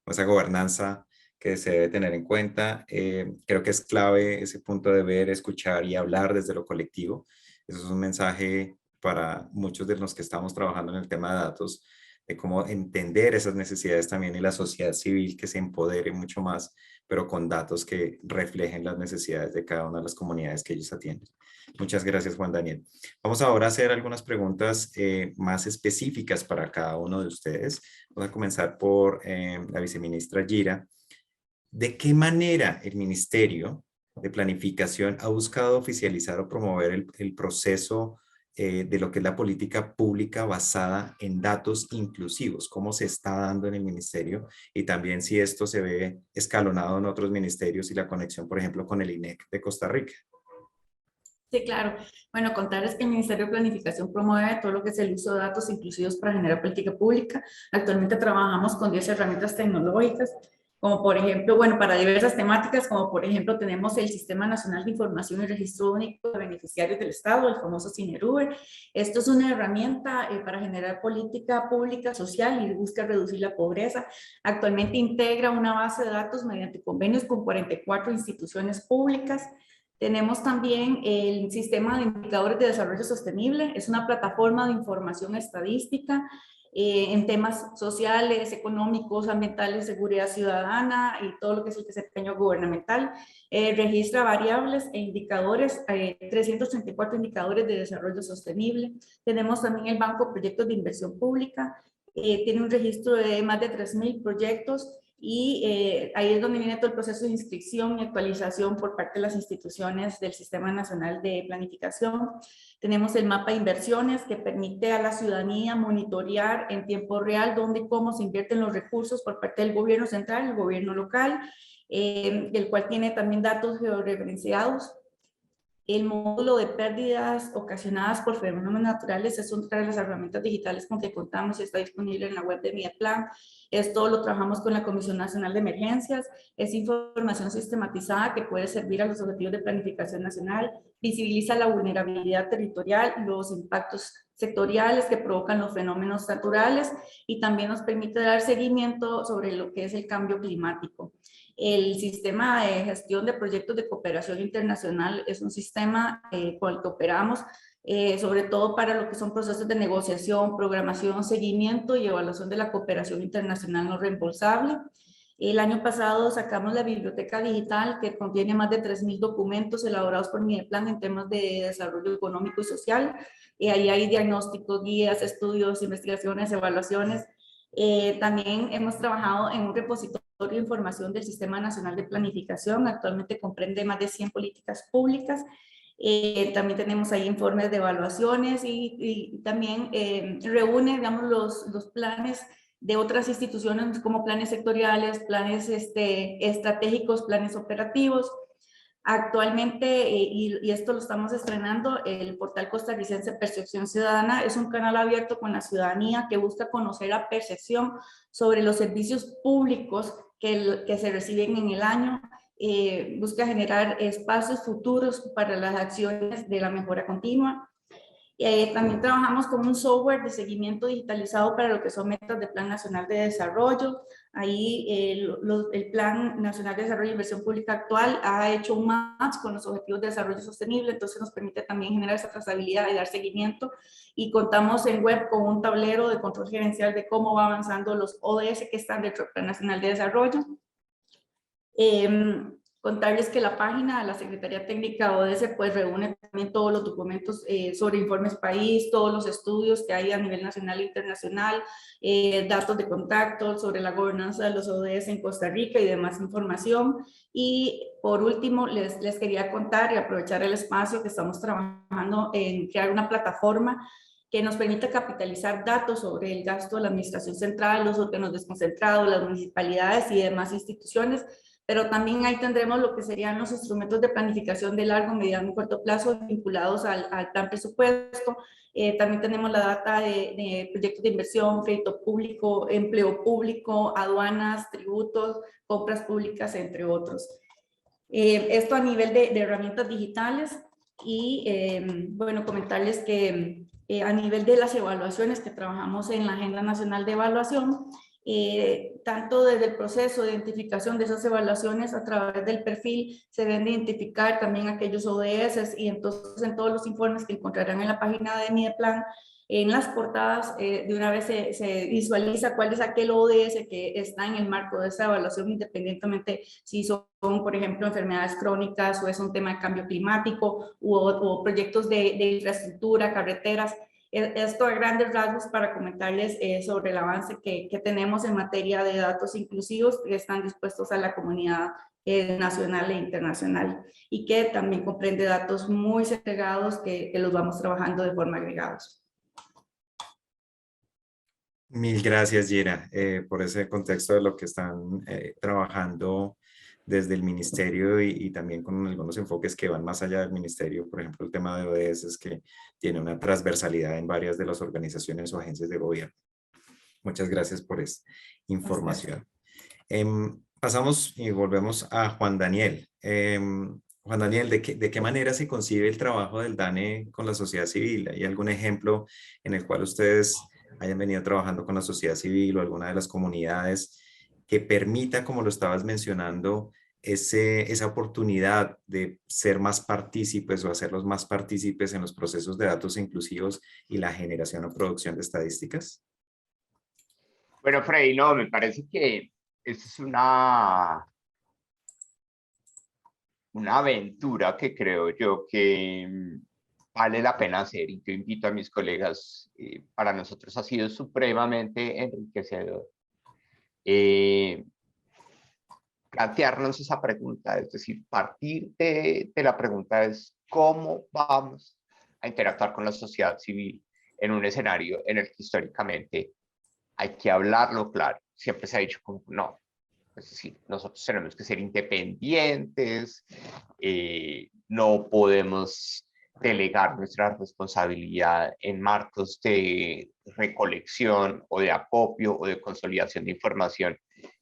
o esa gobernanza que se debe tener en cuenta. Creo que es clave ese punto de ver, escuchar y hablar desde lo colectivo. Eso es un mensaje para muchos de los que estamos trabajando en el tema de datos, de cómo entender esas necesidades también y la sociedad civil que se empodere mucho más, pero con datos que reflejen las necesidades de cada una de las comunidades que ellos atienden. Muchas gracias, Juan Daniel. Vamos ahora a hacer algunas preguntas más específicas para cada uno de ustedes. Vamos a comenzar por la viceministra Gira. ¿De qué manera el Ministerio de Planificación ha buscado oficializar o promover el proceso de lo que es la política pública basada en datos inclusivos? ¿Cómo se está dando en el ministerio? Y también si esto se ve escalonado en otros ministerios y la conexión, por ejemplo, con el INEC de Costa Rica. Sí, claro. Bueno, contarles que el Ministerio de Planificación promueve todo lo que es el uso de datos inclusivos para generar política pública. Actualmente trabajamos con 10 herramientas tecnológicas, como por ejemplo, bueno, para diversas temáticas, como por ejemplo tenemos el Sistema Nacional de Información y Registro Único de Beneficiarios del Estado, el famoso SINERUBE. Esto es una herramienta para generar política pública social y busca reducir la pobreza. Actualmente integra una base de datos mediante convenios con 44 instituciones públicas. Tenemos también el Sistema de Indicadores de Desarrollo Sostenible, es una plataforma de información estadística en temas sociales, económicos, ambientales, seguridad ciudadana y todo lo que es el desempeño gubernamental. Registra variables e indicadores, 334 indicadores de desarrollo sostenible. Tenemos también el Banco de Proyectos de Inversión Pública, tiene un registro de más de 3.000 proyectos y ahí es donde viene todo el proceso de inscripción y actualización por parte de las instituciones del Sistema Nacional de Planificación. Tenemos el mapa de inversiones que permite a la ciudadanía monitorear en tiempo real dónde y cómo se invierten los recursos por parte del gobierno central, el gobierno local, el cual tiene también datos georreferenciados. El módulo de pérdidas ocasionadas por fenómenos naturales es otra de las herramientas digitales con que contamos y está disponible en la web de Mideplan. Esto lo trabajamos con la Comisión Nacional de Emergencias. Es información sistematizada que puede servir a los objetivos de planificación nacional. Visibiliza la vulnerabilidad territorial y los impactos sectoriales que provocan los fenómenos naturales y también nos permite dar seguimiento sobre lo que es el cambio climático. El sistema de gestión de proyectos de cooperación internacional es un sistema con el que operamos, sobre todo para lo que son procesos de negociación, programación, seguimiento y evaluación de la cooperación internacional no reembolsable. El año pasado sacamos la biblioteca digital que contiene más de 3.000 documentos elaborados por Mideplan en temas de desarrollo económico y social. Ahí hay diagnósticos, guías, estudios, investigaciones, evaluaciones. También hemos trabajado en un repositorio de información del Sistema Nacional de Planificación. Actualmente comprende más de 100 políticas públicas. También tenemos ahí informes de evaluaciones y también reúne, digamos, los planes de otras instituciones como planes sectoriales, planes estratégicos, planes operativos. Actualmente, y esto lo estamos estrenando, el portal costarricense Percepción Ciudadana es un canal abierto con la ciudadanía que busca conocer a percepción sobre los servicios públicos que se reciben en el año busca generar espacios futuros para las acciones de la mejora continua. También trabajamos con un software de seguimiento digitalizado para lo que son metas del Plan Nacional de Desarrollo. Ahí el Plan Nacional de Desarrollo e Inversión Pública actual ha hecho un match con los Objetivos de Desarrollo Sostenible, entonces nos permite también generar esa trazabilidad y dar seguimiento. Y contamos en web con un tablero de control gerencial de cómo va avanzando los ODS que están dentro del Plan Nacional de Desarrollo. Contarles que la página de la Secretaría Técnica ODS pues reúne también todos los documentos sobre informes país, todos los estudios que hay a nivel nacional e internacional, datos de contacto sobre la gobernanza de los ODS en Costa Rica y demás información. Y por último, les quería contar y aprovechar el espacio que estamos trabajando en crear una plataforma que nos permita capitalizar datos sobre el gasto de la administración central, los órganos desconcentrados, las municipalidades y demás instituciones, pero también ahí tendremos lo que serían los instrumentos de planificación de largo, mediano y corto plazo vinculados al plan presupuesto. También tenemos la data de proyectos de inversión, crédito público, empleo público, aduanas, tributos, compras públicas, entre otros. Esto a nivel de herramientas digitales y, bueno, comentarles que a nivel de las evaluaciones que trabajamos en la Agenda Nacional de Evaluación, tanto desde el proceso de identificación de esas evaluaciones a través del perfil se deben de identificar también aquellos ODS y entonces en todos los informes que encontrarán en la página de Mideplan, en las portadas de una vez se visualiza cuál es aquel ODS que está en el marco de esa evaluación, independientemente si son, por ejemplo, enfermedades crónicas o es un tema de cambio climático o proyectos de infraestructura, carreteras. Esto a grandes rasgos para comentarles sobre el avance que tenemos en materia de datos inclusivos que están dispuestos a la comunidad nacional e internacional y que también comprende datos muy segregados que los vamos trabajando de forma agregados. Mil gracias, Gira, por ese contexto de lo que están trabajando desde el ministerio y también con algunos enfoques que van más allá del ministerio, por ejemplo, el tema de ODS que tiene una transversalidad en varias de las organizaciones o agencias de gobierno. Muchas gracias por esta información. Pasamos y volvemos a Juan Daniel. Juan Daniel, ¿de qué manera se concibe el trabajo del DANE con la sociedad civil? ¿Hay algún ejemplo en el cual ustedes hayan venido trabajando con la sociedad civil o alguna de las comunidades que permita, como lo estabas mencionando, esa oportunidad de ser más partícipes o hacerlos más partícipes en los procesos de datos inclusivos y la generación o producción de estadísticas? Bueno, Freddy, no, me parece que esta es una aventura que creo yo que vale la pena hacer y yo invito a mis colegas, para nosotros ha sido supremamente enriquecedor plantearnos esa pregunta, es decir, partir de la pregunta es cómo vamos a interactuar con la sociedad civil en un escenario en el que históricamente hay que hablarlo claro. Siempre se ha dicho como no, es decir, nosotros tenemos que ser independientes, no podemos delegar nuestra responsabilidad en marcos de recolección o de acopio o de consolidación de información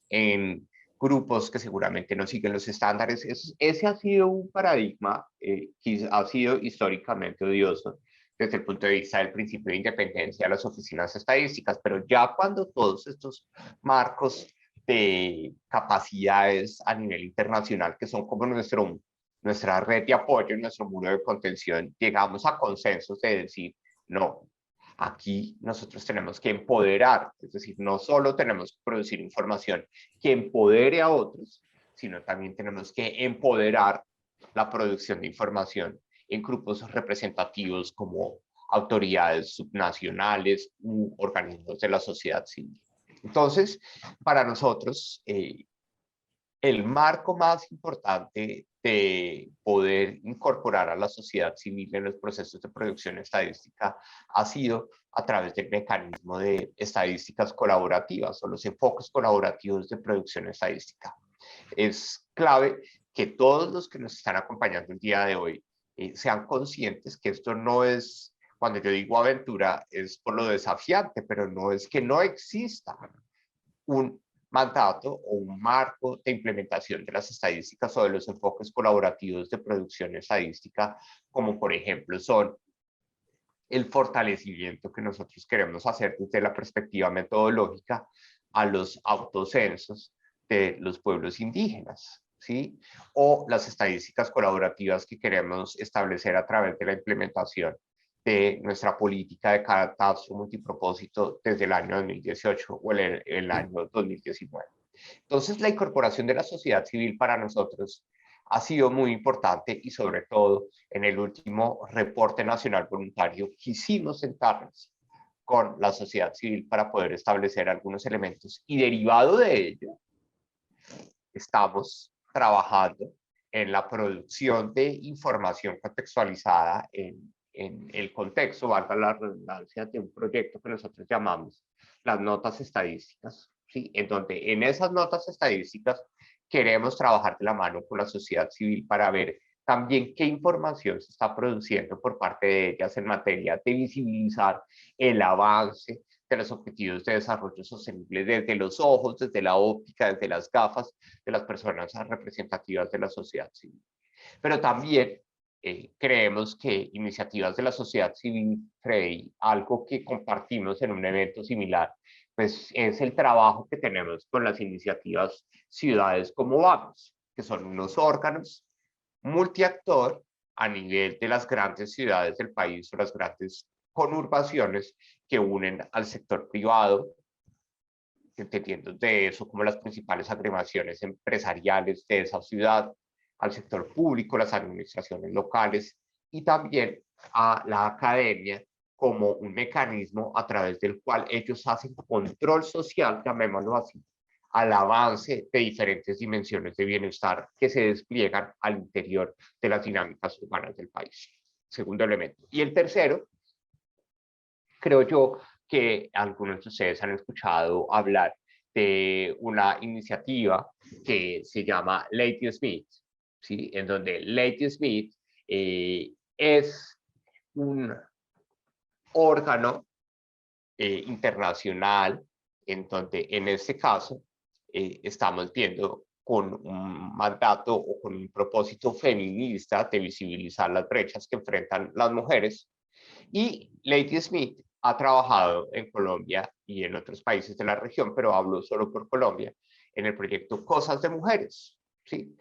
en grupos que seguramente no siguen los estándares. Ese ha sido un paradigma que ha sido históricamente odioso desde el punto de vista del principio de independencia de las oficinas estadísticas, pero ya cuando todos estos marcos de capacidades a nivel internacional, que son como nuestra red de apoyo, nuestro muro de contención, llegamos a consensos de decir, no, aquí nosotros tenemos que empoderar, es decir, no solo tenemos que producir información que empodere a otros, sino también tenemos que empoderar la producción de información en grupos representativos como autoridades subnacionales u organismos de la sociedad civil. Entonces, para nosotros, el marco más importante de poder incorporar a la sociedad civil en los procesos de producción estadística ha sido a través del mecanismo de estadísticas colaborativas o los enfoques colaborativos de producción estadística. Es clave que todos los que nos están acompañando el día de hoy sean conscientes que esto no es, cuando yo digo aventura, es por lo desafiante, pero no es que no exista un mandato o un marco de implementación de las estadísticas o de los enfoques colaborativos de producción estadística, como por ejemplo son el fortalecimiento que nosotros queremos hacer desde la perspectiva metodológica a los autocensos de los pueblos indígenas, ¿sí? O las estadísticas colaborativas que queremos establecer a través de la implementación de nuestra política de catastro multipropósito desde el año 2018 o el año 2019. Entonces, la incorporación de la sociedad civil para nosotros ha sido muy importante y sobre todo en el último reporte nacional voluntario quisimos sentarnos con la sociedad civil para poder establecer algunos elementos y derivado de ello estamos trabajando en la producción de información contextualizada en el contexto, valga la redundancia, de un proyecto que nosotros llamamos las notas estadísticas, ¿sí? En donde en esas notas estadísticas queremos trabajar de la mano con la sociedad civil para ver también qué información se está produciendo por parte de ellas en materia de visibilizar el avance de los objetivos de desarrollo sostenible desde los ojos, desde la óptica, desde las gafas de las personas representativas de la sociedad civil. Pero también creemos que iniciativas de la sociedad civil, Freddy, algo que compartimos en un evento similar, pues es el trabajo que tenemos con las iniciativas Ciudades como Vamos, que son unos órganos multiactor a nivel de las grandes ciudades del país o las grandes conurbaciones que unen al sector privado, entendiendo de eso como las principales agremiaciones empresariales de esa ciudad, al sector público, las administraciones locales y también a la academia como un mecanismo a través del cual ellos hacen control social, llamémoslo así, al avance de diferentes dimensiones de bienestar que se despliegan al interior de las dinámicas urbanas del país. Segundo elemento. Y el tercero, creo yo que algunos de ustedes han escuchado hablar de una iniciativa que se llama Lady Smith, ¿sí? En donde Lady Smith es un órgano internacional, en donde en este caso estamos viendo con un mandato o con un propósito feminista de visibilizar las brechas que enfrentan las mujeres. Y Lady Smith ha trabajado en Colombia y en otros países de la región, pero hablo solo por Colombia, en el proyecto Cosas de Mujeres, ¿sí?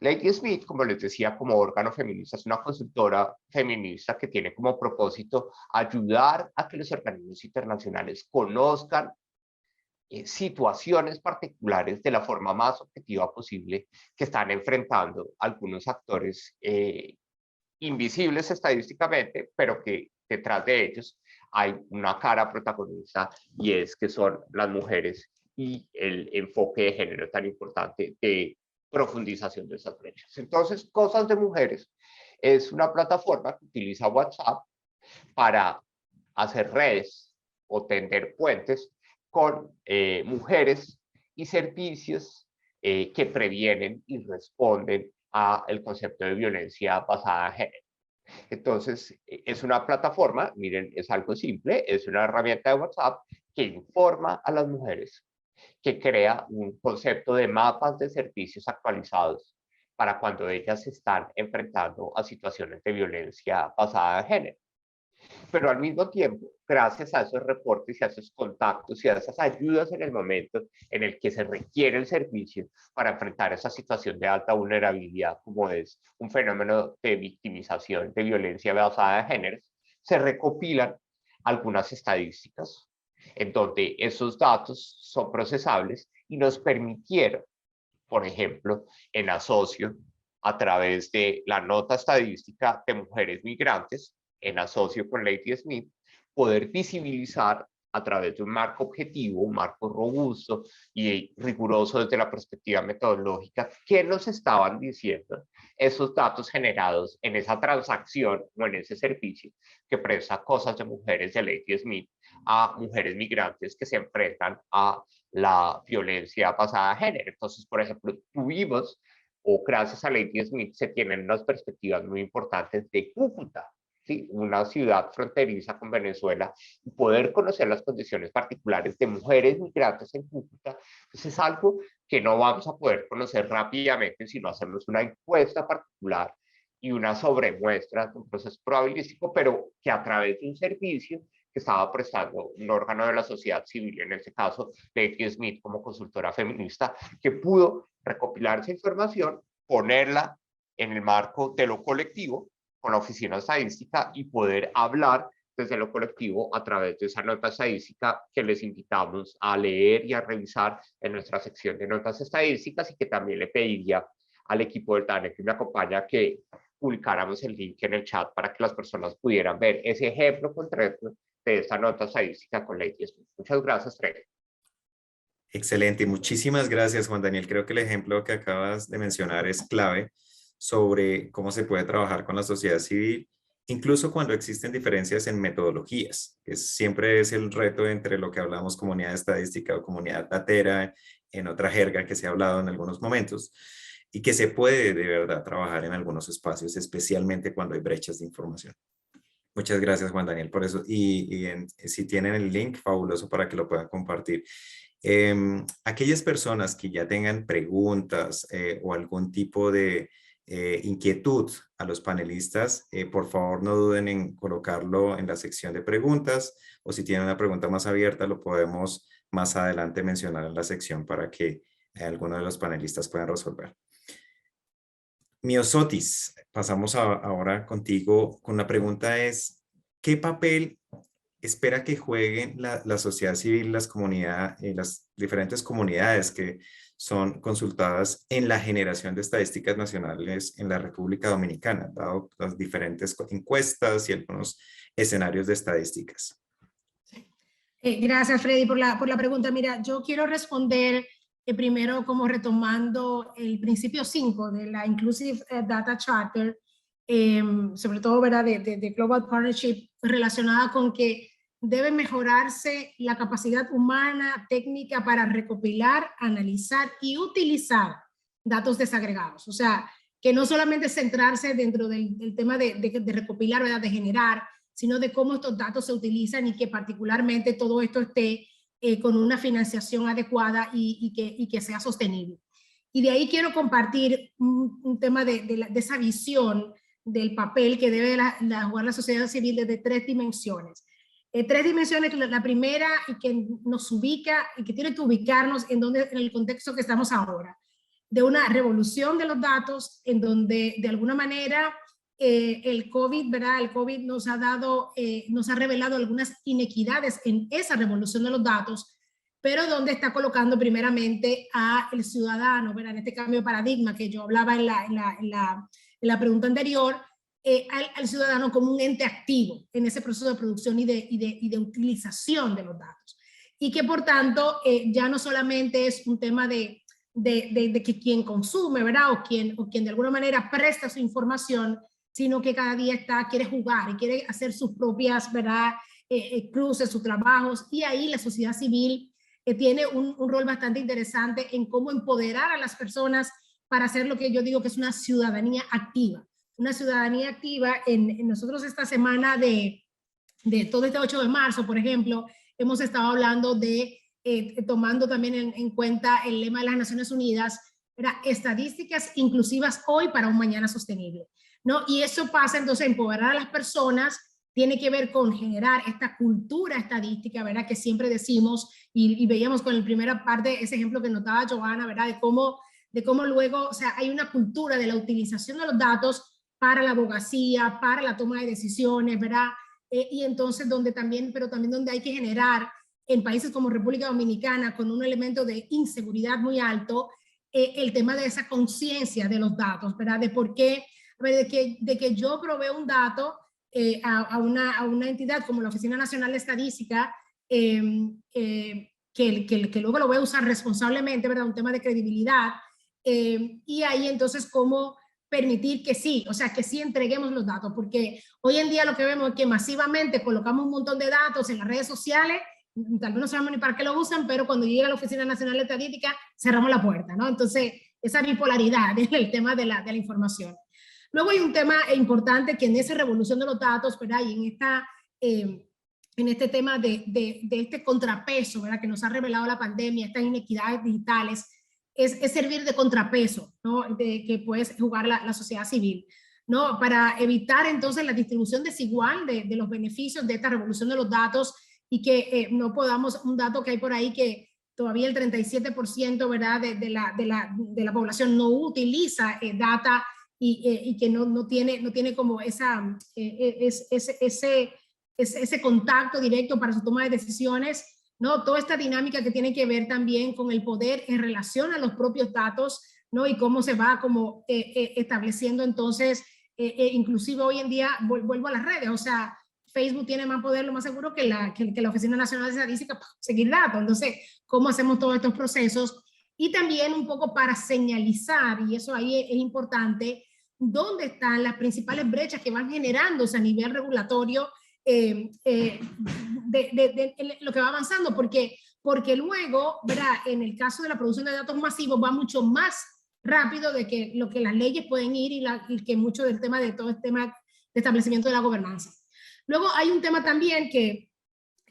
Lady Smith, como les decía, como órgano feminista, es una consultora feminista que tiene como propósito ayudar a que los organismos internacionales conozcan situaciones particulares de la forma más objetiva posible que están enfrentando algunos actores invisibles estadísticamente, pero que detrás de ellos hay una cara protagonista y es que son las mujeres y el enfoque de género tan importante de profundización de esas brechas. Entonces, Cosas de Mujeres es una plataforma que utiliza WhatsApp para hacer redes o tender puentes con mujeres y servicios que previenen y responden al concepto de violencia basada en género. Entonces, es una plataforma, miren, es algo simple, es una herramienta de WhatsApp que informa a las mujeres, que crea un concepto de mapas de servicios actualizados para cuando ellas se están enfrentando a situaciones de violencia basada en género. Pero al mismo tiempo, gracias a esos reportes y a esos contactos y a esas ayudas en el momento en el que se requiere el servicio para enfrentar esa situación de alta vulnerabilidad, como es un fenómeno de victimización, de violencia basada en género, se recopilan algunas estadísticas en donde esos datos son procesables y nos permitieron, por ejemplo, en Asocio, a través de la nota estadística de mujeres migrantes, en asocio con Lady Smith, poder visibilizar a través de un marco objetivo, un marco robusto y riguroso desde la perspectiva metodológica, qué nos estaban diciendo esos datos generados en esa transacción o en ese servicio que presta Cosas de Mujeres de Lady Smith a mujeres migrantes que se enfrentan a la violencia basada en género. Entonces, por ejemplo, tuvimos, o gracias a Lady Smith, se tienen unas perspectivas muy importantes de Cúcuta, ¿sí? Una ciudad fronteriza con Venezuela, y poder conocer las condiciones particulares de mujeres migrantes en Cúcuta, pues es algo que no vamos a poder conocer rápidamente si no hacemos una encuesta particular y una sobremuestra de un proceso probabilístico, pero que a través de un servicio que estaba prestando un órgano de la sociedad civil, en este caso Lady Smith como consultora feminista, que pudo recopilar esa información, ponerla en el marco de lo colectivo con la oficina estadística y poder hablar desde lo colectivo a través de esa nota estadística que les invitamos a leer y a revisar en nuestra sección de notas estadísticas, y que también le pediría al equipo del TANE que me acompaña que publicáramos el link en el chat para que las personas pudieran ver ese ejemplo concreto de esta nota estadística con Lady Smith. Muchas gracias, Fred. Excelente, muchísimas gracias, Juan Daniel. Creo que el ejemplo que acabas de mencionar es clave sobre cómo se puede trabajar con la sociedad civil, incluso cuando existen diferencias en metodologías, que siempre es el reto entre lo que hablamos comunidad estadística o comunidad datera, en otra jerga que se ha hablado en algunos momentos, y que se puede de verdad trabajar en algunos espacios, especialmente cuando hay brechas de información. Muchas gracias, Juan Daniel, por eso. Si tienen el link, fabuloso para que lo puedan compartir. Aquellas personas que ya tengan preguntas o algún tipo de inquietud a los panelistas, por favor no duden en colocarlo en la sección de preguntas, o si tienen una pregunta más abierta lo podemos más adelante mencionar en la sección para que alguno de los panelistas puedan resolver. Miosotis, pasamos ahora contigo con la pregunta es, ¿qué papel espera que jueguen la sociedad civil, las diferentes comunidades que son consultadas en la generación de estadísticas nacionales en la República Dominicana, dado las diferentes encuestas y algunos escenarios de estadísticas? Gracias, Freddy, por la pregunta. Mira, yo quiero responder primero como retomando el principio 5 de la Inclusive Data Charter, sobre todo, ¿verdad?, de Global Partnership, relacionada con que debe mejorarse la capacidad humana, técnica para recopilar, analizar y utilizar datos desagregados. O sea, que no solamente centrarse dentro del tema de recopilar, ¿verdad?, de generar, sino de cómo estos datos se utilizan y que particularmente todo esto esté con una financiación adecuada y que sea sostenible. Y de ahí quiero compartir un tema de esa visión del papel que debe jugar la sociedad civil desde 3 dimensiones. 3 dimensiones, la primera, y que nos ubica y que tiene que ubicarnos en el contexto que estamos ahora, de una revolución de los datos, en donde de alguna manera el COVID, ¿verdad? El COVID nos ha revelado algunas inequidades en esa revolución de los datos, pero donde está colocando primeramente al ciudadano, ¿verdad?, en este cambio de paradigma que yo hablaba en la pregunta anterior, al ciudadano como un ente activo en ese proceso de producción y de utilización de los datos. Y que por tanto ya no solamente es un tema de que quien consume, ¿verdad?, o quien de alguna manera presta su información, sino que cada día quiere jugar y quiere hacer sus propias, ¿verdad?, cruces, sus trabajos, y ahí la sociedad civil tiene un rol bastante interesante en cómo empoderar a las personas para hacer lo que yo digo que es una ciudadanía activa. Una ciudadanía activa, en nosotros esta semana de todo este 8 de marzo, por ejemplo, hemos estado hablando tomando también en cuenta el lema de las Naciones Unidas, ¿verdad?, estadísticas inclusivas hoy para un mañana sostenible, ¿no? Y eso pasa entonces, empoderar a las personas, tiene que ver con generar esta cultura estadística, ¿verdad?, que siempre decimos, y veíamos con la primera parte ese ejemplo que notaba Johanna, ¿verdad?, de cómo luego, o sea, hay una cultura de la utilización de los datos para la abogacía, para la toma de decisiones, ¿verdad? Y entonces pero también donde hay que generar, en países como República Dominicana, con un elemento de inseguridad muy alto, el tema de esa conciencia de los datos, ¿verdad? De por qué, de que yo proveo un dato a una entidad como la Oficina Nacional de Estadística, que luego lo voy a usar responsablemente, ¿verdad? Un tema de credibilidad, y ahí entonces cómo permitir que sí, o sea, que sí entreguemos los datos, porque hoy en día lo que vemos es que masivamente colocamos un montón de datos en las redes sociales, tal vez no sabemos ni para qué lo usan, pero cuando llega a la Oficina Nacional de Estadística cerramos la puerta, ¿no? Entonces, esa bipolaridad es el tema de la información. Luego hay un tema importante que en esa revolución de los datos, ¿verdad? Y en este tema de este contrapeso, ¿verdad? Que nos ha revelado la pandemia, estas inequidades digitales, es servir de contrapeso, ¿no? De que puede jugar la sociedad civil, ¿no? Para evitar entonces la distribución desigual de los beneficios de esta revolución de los datos y que no podamos, un dato que hay por ahí que todavía el 37%, ¿verdad? De la población no utiliza data y que no tiene como ese contacto directo para su toma de decisiones, ¿no? Toda esta dinámica que tiene que ver también con el poder en relación a los propios datos, ¿no? Y cómo se va como estableciendo entonces, inclusive hoy en día, vuelvo a las redes, o sea, Facebook tiene más poder, lo más seguro, que la Oficina Nacional de Estadística para seguir datos. Entonces, ¿cómo hacemos todos estos procesos? Y también un poco para señalizar, y eso ahí es importante, dónde están las principales brechas que van generándose a nivel regulatorio lo que va avanzando, porque luego, ¿verdad? En el caso de la producción de datos masivos va mucho más rápido de que lo que las leyes pueden ir y que mucho del tema de todo el tema de establecimiento de la gobernanza. Luego hay un tema también que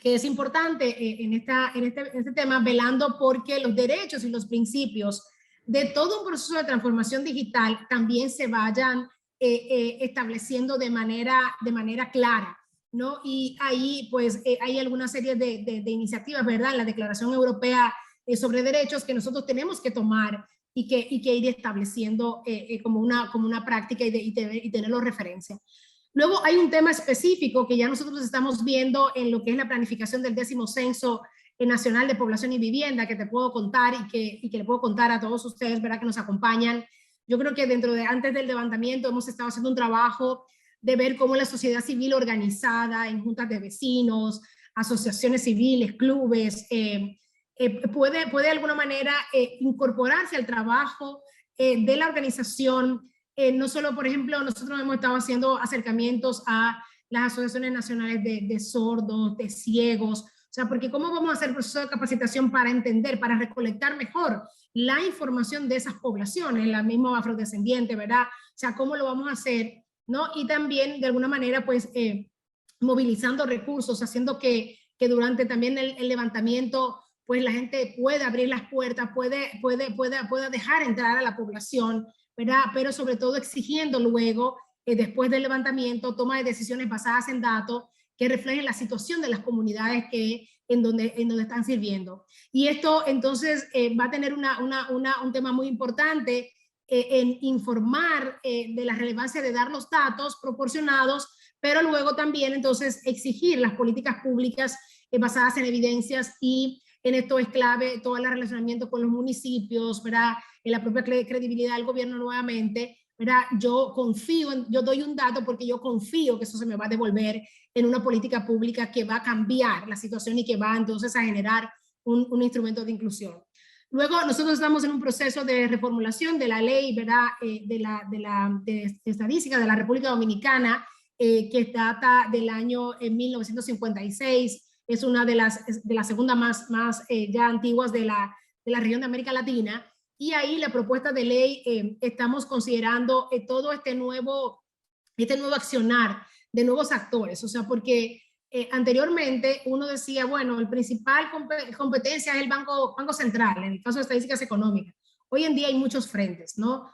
es importante en este tema, velando porque los derechos y los principios de todo un proceso de transformación digital también se vayan estableciendo de manera clara, ¿no? Y ahí pues hay alguna serie de iniciativas, ¿verdad? En la Declaración Europea sobre Derechos que nosotros tenemos que tomar y que ir estableciendo como una práctica y tenerlo referencia. Luego hay un tema específico que ya nosotros estamos viendo en lo que es la planificación del 10º Censo Nacional de Población y Vivienda, que te puedo contar y que le puedo contar a todos ustedes, ¿verdad? Que nos acompañan. Yo creo que antes del levantamiento hemos estado haciendo un trabajo de ver cómo la sociedad civil organizada en juntas de vecinos, asociaciones civiles, clubes, puede de alguna manera incorporarse al trabajo de la organización. No solo, por ejemplo, nosotros hemos estado haciendo acercamientos a las asociaciones nacionales de sordos, de ciegos, o sea, porque ¿cómo vamos a hacer proceso de capacitación para entender, para recolectar mejor la información de esas poblaciones, la misma afrodescendiente, ¿verdad? O sea, ¿cómo lo vamos a hacer? ¿No? Y también, de alguna manera, pues, movilizando recursos, haciendo que durante también el levantamiento, pues, la gente pueda abrir las puertas, pueda dejar entrar a la población, ¿verdad? Pero sobre todo exigiendo luego, después del levantamiento, toma de decisiones basadas en datos que reflejen la situación de las comunidades en donde están sirviendo. Y esto entonces va a tener un tema muy importante en informar de la relevancia de dar los datos proporcionados, pero luego también entonces exigir las políticas públicas basadas en evidencias, y en esto es clave todo el relacionamiento con los municipios, ¿verdad? En la propia credibilidad del gobierno nuevamente, ¿verdad? Yo doy un dato porque yo confío que eso se me va a devolver en una política pública que va a cambiar la situación y que va entonces a generar un instrumento de inclusión. Luego nosotros estamos en un proceso de reformulación de la ley, ¿verdad? de estadística de la República Dominicana, que data del año 1956, es una de las segundas más ya antiguas de la región de América Latina, y ahí la propuesta de ley estamos considerando todo este nuevo accionar de nuevos actores, o sea, porque anteriormente uno decía, bueno, el principal competencia es el Banco Central, en el caso de estadísticas económicas. Hoy en día hay muchos frentes, ¿no?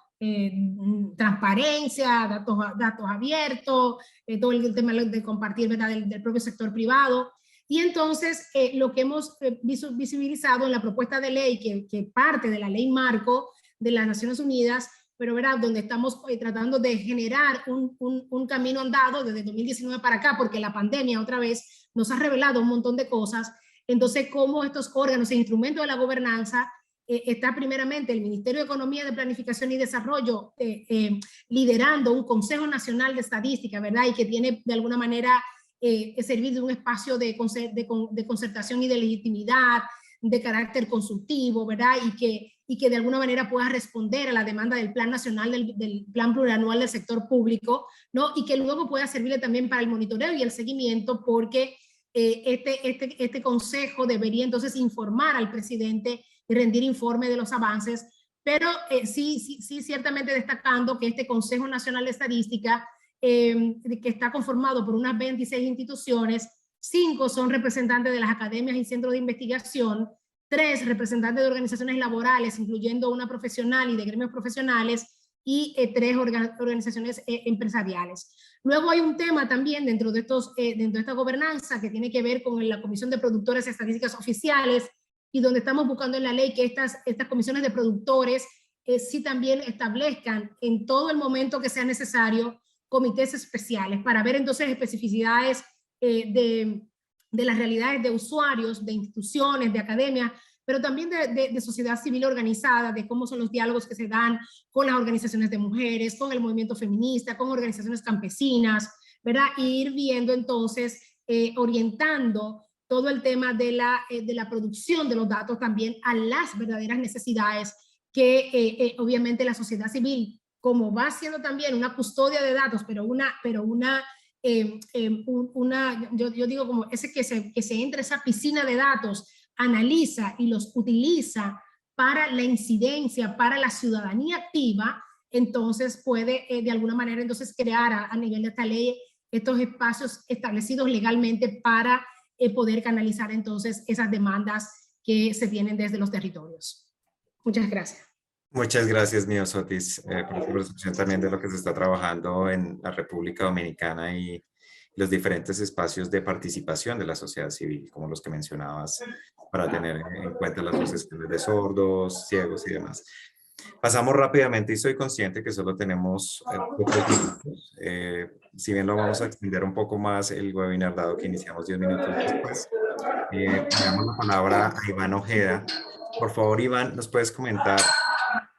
Transparencia, datos abiertos, todo el tema de compartir, ¿verdad? del propio sector privado. Y entonces lo que hemos visibilizado en la propuesta de ley, que parte de la ley marco de las Naciones Unidas, pero ¿verdad? Donde estamos tratando de generar un camino andado desde 2019 para acá, porque la pandemia otra vez nos ha revelado un montón de cosas. Entonces, cómo estos órganos e instrumentos de la gobernanza, está primeramente el Ministerio de Economía, de Planificación y Desarrollo liderando un Consejo Nacional de Estadística, ¿verdad? Y que tiene de alguna manera servir de un espacio de concertación y de legitimidad, de carácter consultivo, ¿verdad? Y que de alguna manera pueda responder a la demanda del Plan Nacional, del Plan Plurianual del Sector Público, ¿no? Y que luego pueda servirle también para el monitoreo y el seguimiento, porque este consejo debería entonces informar al presidente y rendir informe de los avances, pero sí, ciertamente destacando que este Consejo Nacional de Estadística, que está conformado por unas 26 instituciones, 5 son representantes de las academias y centros de investigación, 3 representantes de organizaciones laborales, incluyendo una profesional y de gremios profesionales, y 3 organizaciones empresariales. Luego hay un tema también dentro de esta gobernanza que tiene que ver con la Comisión de Productores y Estadísticas Oficiales, y donde estamos buscando en la ley que estas comisiones de productores sí también establezcan en todo el momento que sea necesario comités especiales para ver entonces especificidades de las realidades de usuarios, de instituciones, de academias, pero también de sociedad civil organizada, de cómo son los diálogos que se dan con las organizaciones de mujeres, con el movimiento feminista, con organizaciones campesinas, ¿verdad? Y ir viendo entonces, orientando todo el tema de la producción de los datos también a las verdaderas necesidades que obviamente la sociedad civil, como va siendo también una custodia de datos, yo digo como ese que se entra esa piscina de datos, analiza y los utiliza para la incidencia, para la ciudadanía activa, entonces puede de alguna manera entonces crear a nivel de esta ley estos espacios establecidos legalmente para poder canalizar entonces esas demandas que se tienen desde los territorios. Muchas gracias. Muchas gracias, Miosotis, por tu presentación también de lo que se está trabajando en la República Dominicana y los diferentes espacios de participación de la sociedad civil, como los que mencionabas, para tener en cuenta las asociaciones de sordos, ciegos y demás. Pasamos rápidamente y soy consciente que solo tenemos pocos minutos. Si bien lo vamos a extender un poco más el webinar, dado que iniciamos 10 minutos después, le damos la palabra a Iván Ojeda. Por favor, Iván, ¿nos puedes comentar,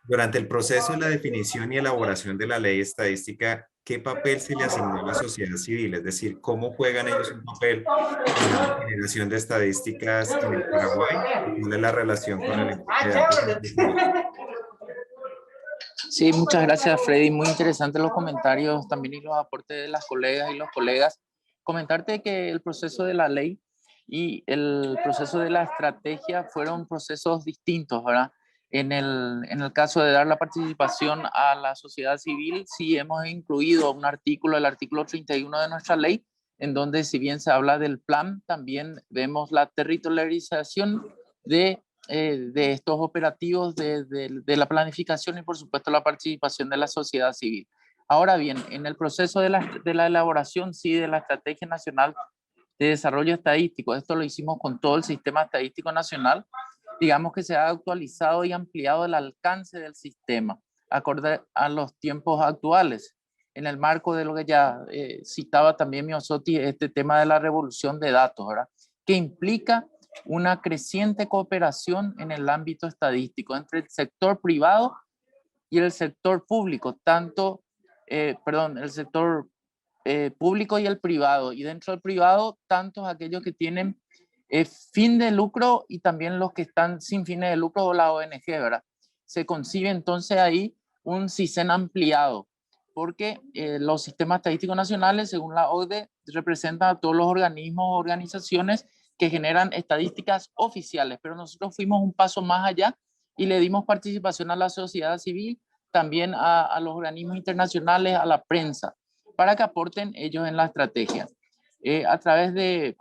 durante el proceso de la definición y elaboración de la ley estadística, qué papel se le asignó a la sociedad civil? Es decir, ¿cómo juegan ellos un papel en la generación de estadísticas en el Paraguay? ¿Cuál es la relación con el enfoque de datos? Sí, muchas gracias, Freddy. Muy interesantes los comentarios también y los aportes de las colegas y los colegas. Comentarte que el proceso de la ley y el proceso de la estrategia fueron procesos distintos, ¿verdad? En el caso de dar la participación a la sociedad civil, sí hemos incluido un artículo, el artículo 31 de nuestra ley, en donde si bien se habla del plan, también vemos la territorialización de estos operativos de la planificación y por supuesto la participación de la sociedad civil. Ahora bien, en el proceso de la elaboración, sí, de la Estrategia Nacional de Desarrollo Estadístico, esto lo hicimos con todo el Sistema Estadístico Nacional, digamos que se ha actualizado y ampliado el alcance del sistema, acorde a los tiempos actuales, en el marco de lo que ya citaba también Miosotis, este tema de la revolución de datos, ¿verdad? Que implica una creciente cooperación en el ámbito estadístico entre el sector privado y el sector público, el sector público y el privado, y dentro del privado, tantos aquellos que tienen fin de lucro y también los que están sin fines de lucro o la ONG, ¿verdad? Se concibe entonces ahí un CISEN ampliado, porque los sistemas estadísticos nacionales, según la OCDE, representan a todos los organismos o organizaciones que generan estadísticas oficiales, pero nosotros fuimos un paso más allá y le dimos participación a la sociedad civil, también a los organismos internacionales, a la prensa, para que aporten ellos en la estrategia. A través de,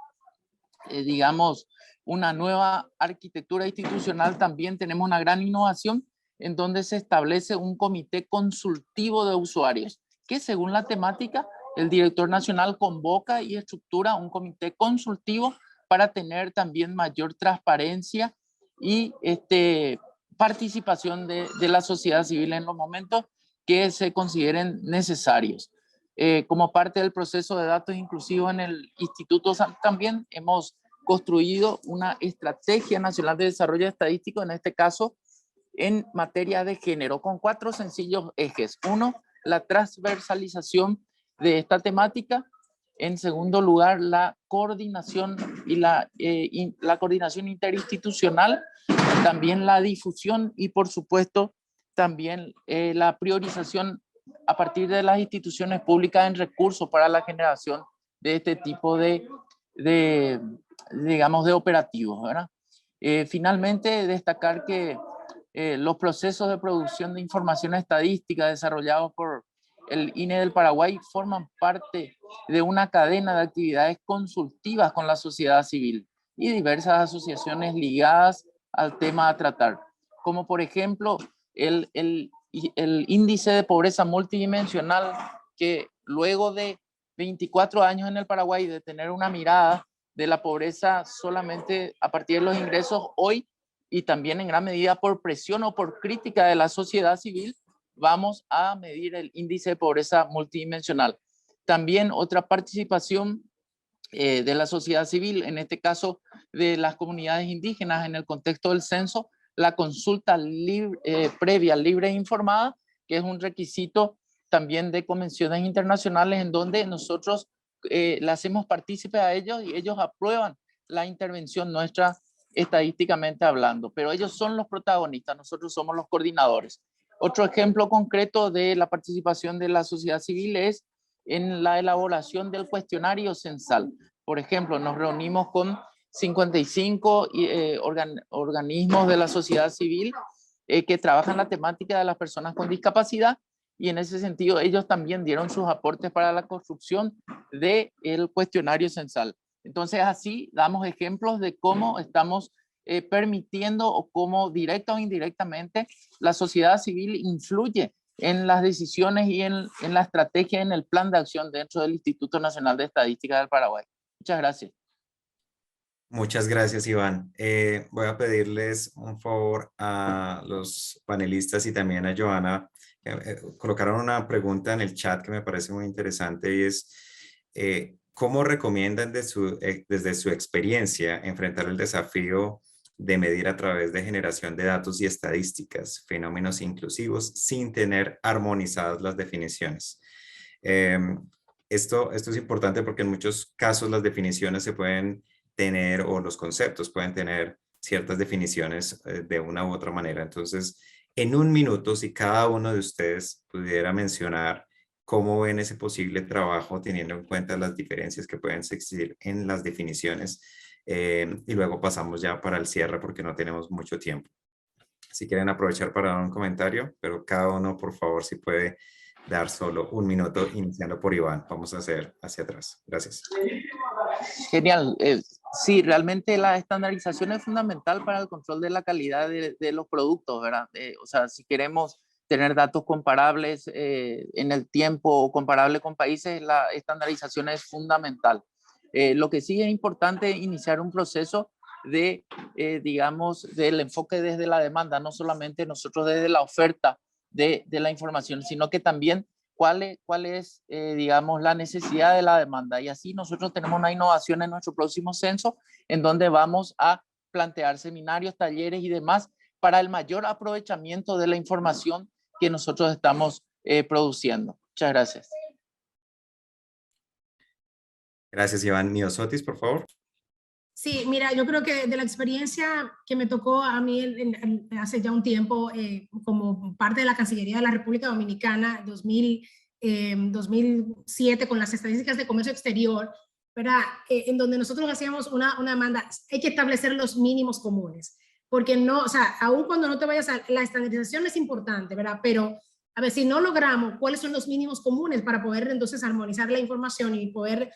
digamos, una nueva arquitectura institucional, también tenemos una gran innovación en donde se establece un comité consultivo de usuarios, que según la temática, el director nacional convoca y estructura un comité consultivo para tener también mayor transparencia y participación de la sociedad civil en los momentos que se consideren necesarios. Como parte del proceso de datos inclusivos en el Instituto también hemos construido una estrategia nacional de desarrollo estadístico, en este caso en materia de género, con 4 sencillos ejes. 1, la transversalización de esta temática. En segundo lugar, la coordinación y la coordinación interinstitucional, también la difusión y por supuesto también la priorización a partir de las instituciones públicas en recursos para la generación de este tipo digamos, de operativos, ¿verdad? Finalmente, destacar que los procesos de producción de información estadística desarrollados por el INE del Paraguay forman parte de una cadena de actividades consultivas con la sociedad civil y diversas asociaciones ligadas al tema a tratar, como por ejemplo el índice de pobreza multidimensional, que luego de 24 años en el Paraguay de tener una mirada de la pobreza solamente a partir de los ingresos, hoy, y también en gran medida por presión o por crítica de la sociedad civil, vamos a medir el índice de pobreza multidimensional. También otra participación de la sociedad civil, en este caso de las comunidades indígenas en el contexto del censo, la consulta previa, libre e informada, que es un requisito también de convenciones internacionales en donde nosotros le hacemos partícipe a ellos y ellos aprueban la intervención nuestra estadísticamente hablando, pero ellos son los protagonistas, nosotros somos los coordinadores. Otro ejemplo concreto de la participación de la sociedad civil es en la elaboración del cuestionario censal. Por ejemplo, nos reunimos con 55 organismos de la sociedad civil que trabajan la temática de las personas con discapacidad, y en ese sentido ellos también dieron sus aportes para la construcción del cuestionario censal. Entonces así damos ejemplos de cómo estamos permitiendo o cómo directa o indirectamente la sociedad civil influye en las decisiones y en la estrategia, en el plan de acción dentro del Instituto Nacional de Estadística del Paraguay. Muchas gracias. Muchas gracias, Iván. Voy a pedirles un favor a los panelistas y también a Joana. Colocaron una pregunta en el chat que me parece muy interesante y es, ¿cómo recomiendan desde su experiencia enfrentar el desafío de medir a través de generación de datos y estadísticas fenómenos inclusivos sin tener armonizadas las definiciones? Esto es importante porque en muchos casos las definiciones se pueden tener, o los conceptos pueden tener ciertas definiciones de una u otra manera. Entonces, en un minuto, si cada uno de ustedes pudiera mencionar cómo ven ese posible trabajo teniendo en cuenta las diferencias que pueden existir en las definiciones, y luego pasamos ya para el cierre porque no tenemos mucho tiempo. Si quieren aprovechar para dar un comentario, pero cada uno, por favor, si puede dar solo un minuto, iniciando por Iván. Vamos a hacer hacia atrás. Gracias. Genial. Sí, realmente la estandarización es fundamental para el control de la calidad de los productos, ¿verdad? O sea, si queremos tener datos comparables en el tiempo o comparable con países, la estandarización es fundamental. Lo que sí es importante es iniciar un proceso de, digamos, del enfoque desde la demanda, no solamente nosotros desde la oferta de la información, sino que también cuál es digamos, la necesidad de la demanda. Y así nosotros tenemos una innovación en nuestro próximo censo, en donde vamos a plantear seminarios, talleres y demás para el mayor aprovechamiento de la información que nosotros estamos produciendo. Muchas gracias. Gracias, Iván. Miosotis, por favor. Sí, mira, yo creo que de la experiencia que me tocó a mí hace ya un tiempo como parte de la Cancillería de la República Dominicana, 2007, con las estadísticas de comercio exterior, ¿verdad? En donde nosotros hacíamos una demanda, hay que establecer los mínimos comunes, porque no, o sea, aun cuando no te vayas a, la estandarización es importante, ¿verdad? Pero a ver, si no logramos cuáles son los mínimos comunes para poder entonces armonizar la información y poder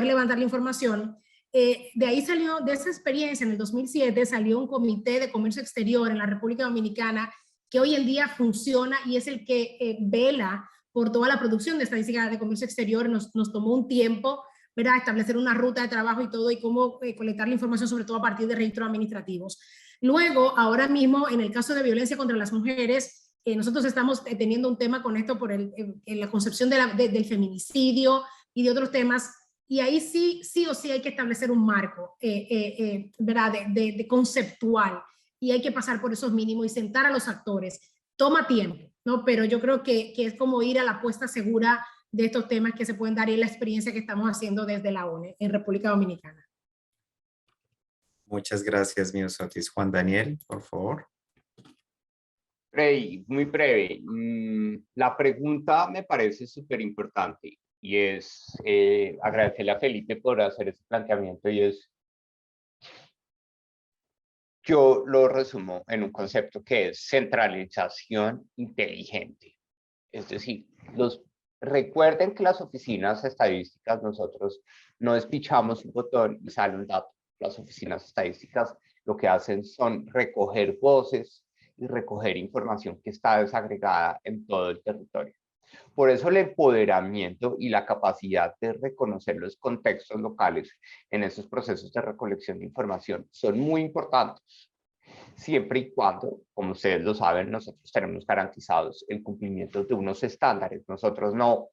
levantar la información, de ahí salió, de esa experiencia en el 2007, salió un comité de comercio exterior en la República Dominicana que hoy en día funciona y es el que vela por toda la producción de estadísticas de comercio exterior. Nos tomó un tiempo, ¿verdad?, establecer una ruta de trabajo y todo, y cómo colectar la información, sobre todo a partir de registros administrativos. Luego, ahora mismo, en el caso de violencia contra las mujeres, nosotros estamos teniendo un tema con esto por la concepción del feminicidio y de otros temas. Y ahí sí o sí hay que establecer un marco, ¿verdad?, de conceptual, y hay que pasar por esos mínimos y sentar a los actores. Toma tiempo, ¿no? Pero yo creo que es como ir a la apuesta segura de estos temas que se pueden dar, y la experiencia que estamos haciendo desde la ONE en República Dominicana. Muchas gracias, Miosotis. Juan Daniel, por favor. Freddy, muy breve. La pregunta me parece súper importante. Y es agradecerle a Felipe por hacer ese planteamiento, y es Yo lo resumo en un concepto que es centralización inteligente. Es decir, recuerden que las oficinas estadísticas, nosotros no despichamos un botón y sale un dato. Las oficinas estadísticas lo que hacen son recoger voces y recoger información que está desagregada en todo el territorio. Por eso el empoderamiento y la capacidad de reconocer los contextos locales en esos procesos de recolección de información son muy importantes, siempre y cuando, como ustedes lo saben, nosotros tenemos garantizados el cumplimiento de unos estándares. Nosotros no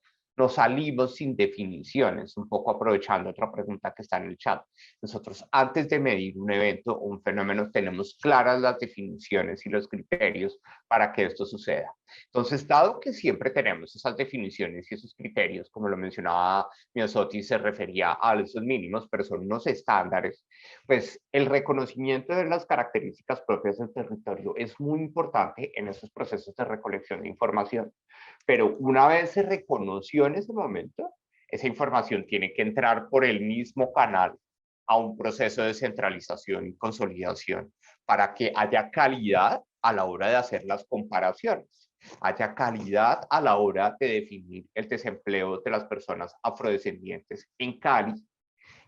salimos sin definiciones, un poco aprovechando otra pregunta que está en el chat. Nosotros, antes de medir un evento o un fenómeno, tenemos claras las definiciones y los criterios para que esto suceda. Entonces, dado que siempre tenemos esas definiciones y esos criterios, como lo mencionaba Miosotis, se refería a esos mínimos, pero son unos estándares, pues el reconocimiento de las características propias del territorio es muy importante en esos procesos de recolección de información. Pero una vez se reconoció en ese momento, esa información tiene que entrar por el mismo canal a un proceso de centralización y consolidación para que haya calidad a la hora de hacer las comparaciones, haya calidad a la hora de definir el desempleo de las personas afrodescendientes en Cali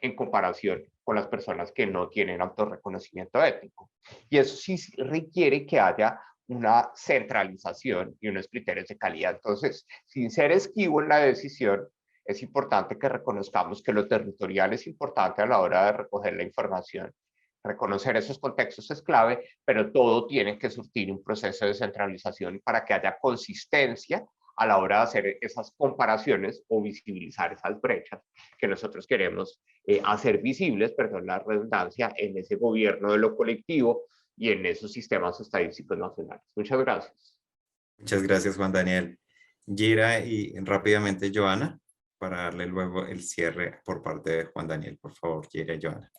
en comparación con las personas que no tienen autorreconocimiento étnico. Y eso sí requiere que haya una centralización y unos criterios de calidad. Entonces, sin ser esquivo en la decisión, es importante que reconozcamos que lo territorial es importante a la hora de recoger la información. Reconocer esos contextos es clave, pero todo tiene que surtir un proceso de centralización para que haya consistencia a la hora de hacer esas comparaciones o visibilizar esas brechas que nosotros queremos hacer visibles, perdón la redundancia, en ese gobierno de lo colectivo y en esos sistemas estadísticos nacionales. Muchas gracias. Muchas gracias, Juan Daniel. Gira y rápidamente Joana, para darle luego el cierre por parte de Juan Daniel. Por favor, Gira y Joana.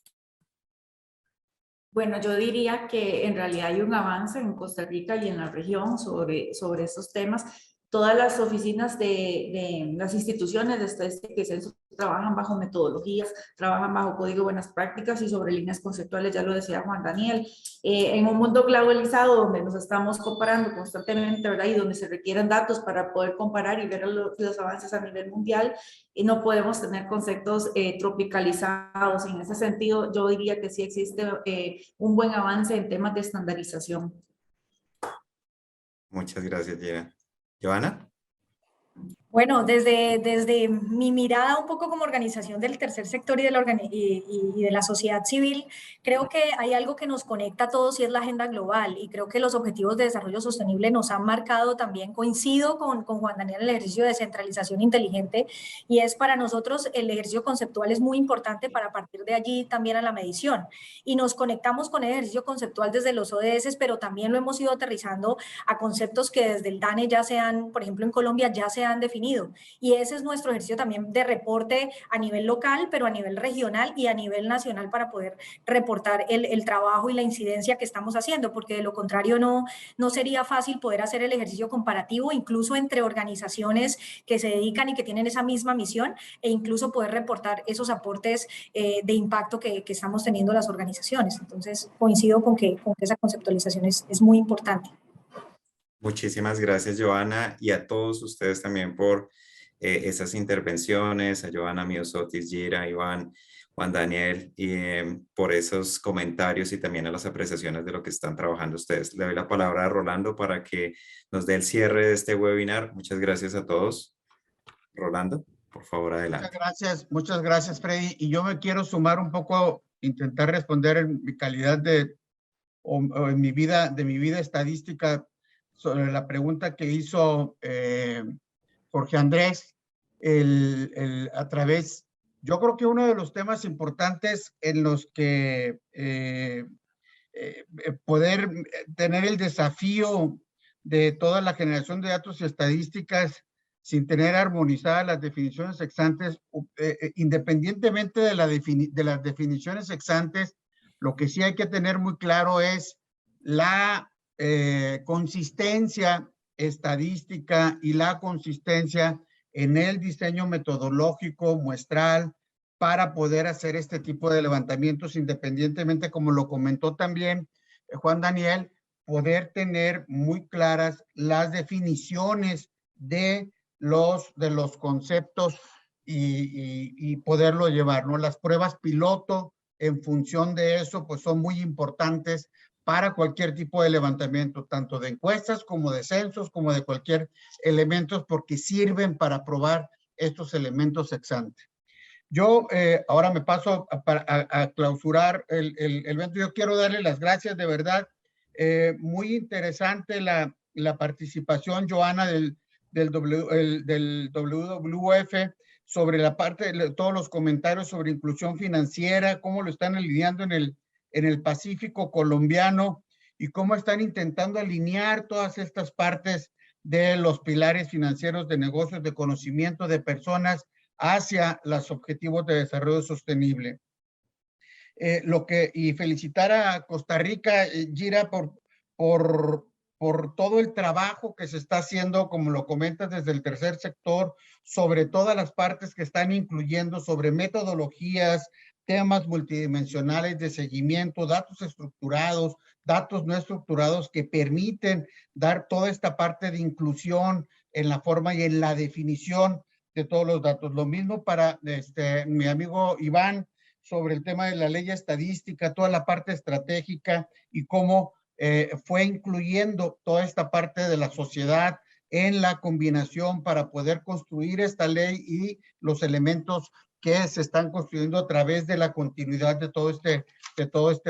Bueno, yo diría que en realidad hay un avance en Costa Rica y en la región sobre esos temas. Todas las oficinas de las instituciones de estadística y censo trabajan bajo metodologías, trabajan bajo código de buenas prácticas y sobre líneas conceptuales, ya lo decía Juan Daniel. En un mundo globalizado donde nos estamos comparando constantemente, ¿verdad? Y donde se requieren datos para poder comparar y ver los avances a nivel mundial, y no podemos tener conceptos tropicalizados. En ese sentido, yo diría que sí existe un buen avance en temas de estandarización. Muchas gracias, Gira. Joana. Bueno, desde mi mirada un poco como organización del tercer sector y de la sociedad civil, creo que hay algo que nos conecta a todos y es la agenda global, y creo que los objetivos de desarrollo sostenible nos han marcado también. Coincido con Juan Daniel en el ejercicio de descentralización inteligente, y es para nosotros el ejercicio conceptual es muy importante para partir de allí también a la medición, y nos conectamos con el ejercicio conceptual desde los ODS, pero también lo hemos ido aterrizando a conceptos que desde el DANE ya se han, por ejemplo en Colombia ya se han definido, y ese es nuestro ejercicio también de reporte a nivel local, pero a nivel regional y a nivel nacional, para poder reportar el trabajo y la incidencia que estamos haciendo, porque de lo contrario no sería fácil poder hacer el ejercicio comparativo, incluso entre organizaciones que se dedican y que tienen esa misma misión, e incluso poder reportar esos aportes de impacto que estamos teniendo las organizaciones. Entonces coincido con que esa conceptualización es muy importante. Muchísimas gracias, Joana, y a todos ustedes también por esas intervenciones, a Joana, Miosotis, Gira, Iván, Juan Daniel, y por esos comentarios y también a las apreciaciones de lo que están trabajando ustedes. Le doy la palabra a Rolando para que nos dé el cierre de este webinar. Muchas gracias a todos. Rolando, por favor, adelante. Muchas gracias, Freddy. Y yo me quiero sumar un poco, intentar responder en mi calidad o en mi vida estadística, sobre la pregunta que hizo Jorge Andrés, a través, yo creo que uno de los temas importantes en los que poder tener el desafío de toda la generación de datos y estadísticas sin tener armonizadas las definiciones ex ante, independientemente de las definiciones ex ante, lo que sí hay que tener muy claro es la consistencia estadística y la consistencia en el diseño metodológico muestral para poder hacer este tipo de levantamientos, independientemente, como lo comentó también Juan Daniel, poder tener muy claras las definiciones de los conceptos y poderlo llevar, ¿no? Las pruebas piloto en función de eso, pues son muy importantes para cualquier tipo de levantamiento, tanto de encuestas como de censos, como de cualquier elemento, porque sirven para probar estos elementos ex ante. Yo ahora me paso a clausurar el evento. Yo quiero darle las gracias de verdad. Muy interesante la participación, Joana, del WWF, sobre la parte de todos los comentarios sobre inclusión financiera, cómo lo están alineando en el Pacífico colombiano y cómo están intentando alinear todas estas partes de los pilares financieros de negocios, de conocimiento de personas hacia los objetivos de desarrollo sostenible. Y felicitar a Costa Rica, Gira, por todo el trabajo que se está haciendo, como lo comentas, desde el tercer sector, sobre todas las partes que están incluyendo, sobre metodologías, temas multidimensionales de seguimiento, datos estructurados, datos no estructurados que permiten dar toda esta parte de inclusión en la forma y en la definición de todos los datos. Lo mismo para mi amigo Iván, sobre el tema de la ley estadística, toda la parte estratégica y cómo fue incluyendo toda esta parte de la sociedad en la combinación para poder construir esta ley y los elementos que se están construyendo a través de la continuidad de todo este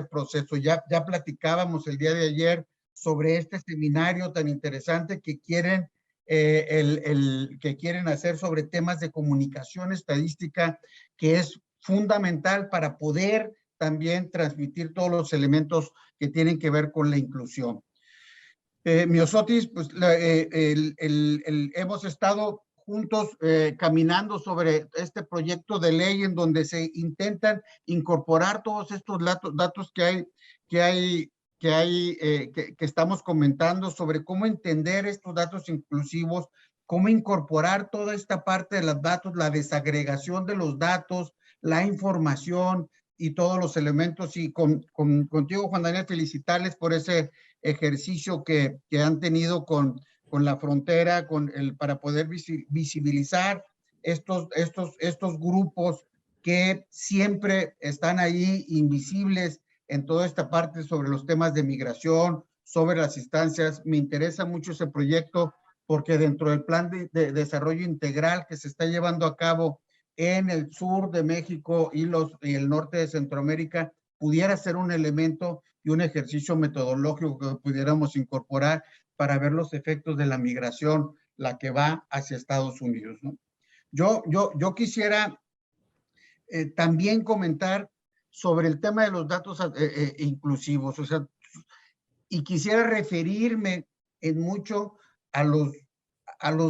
proceso. Ya platicábamos el día de ayer sobre este seminario tan interesante que quieren hacer sobre temas de comunicación estadística, que es fundamental para poder también transmitir todos los elementos que tienen que ver con la inclusión. Miosotis, pues hemos estado juntos caminando sobre este proyecto de ley en donde se intentan incorporar todos estos datos que estamos comentando sobre cómo entender estos datos inclusivos, cómo incorporar toda esta parte de los datos, la desagregación de los datos, la información y todos los elementos. Y contigo, Juan Daniel, felicitarles por ese ejercicio que han tenido con la frontera, para poder visibilizar estos grupos que siempre están ahí invisibles en toda esta parte sobre los temas de migración, sobre las instancias. Me interesa mucho ese proyecto porque dentro del plan de desarrollo integral que se está llevando a cabo en el sur de México y el norte de Centroamérica, pudiera ser un elemento y un ejercicio metodológico que pudiéramos incorporar para ver los efectos de la migración, la que va hacia Estados Unidos, ¿no? Yo quisiera también comentar sobre el tema de los datos inclusivos, o sea, y quisiera referirme en mucho a los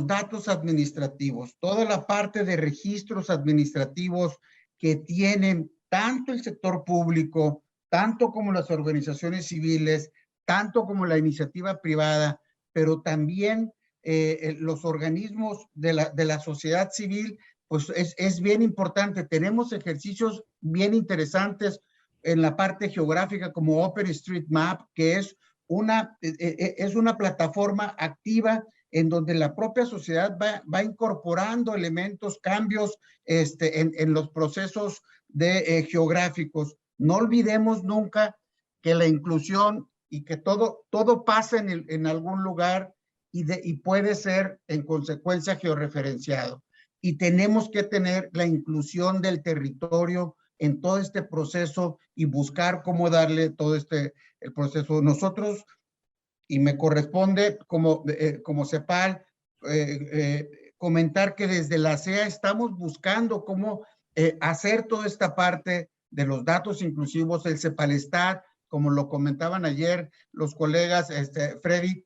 datos administrativos, toda la parte de registros administrativos que tienen tanto el sector público, tanto como las organizaciones civiles, tanto como la iniciativa privada, pero también los organismos de la sociedad civil, pues es bien importante. Tenemos ejercicios bien interesantes en la parte geográfica como OpenStreetMap, que es una plataforma activa en donde la propia sociedad va incorporando elementos, cambios en los procesos geográficos. No olvidemos nunca que la inclusión y que todo pasa en algún lugar y puede ser en consecuencia georreferenciado. Y tenemos que tener la inclusión del territorio en todo este proceso y buscar cómo darle todo el proceso. Nosotros, y me corresponde como CEPAL, comentar que desde la CEA estamos buscando cómo hacer toda esta parte de los datos inclusivos, el CEPALESTAT, como lo comentaban ayer los colegas, Freddy,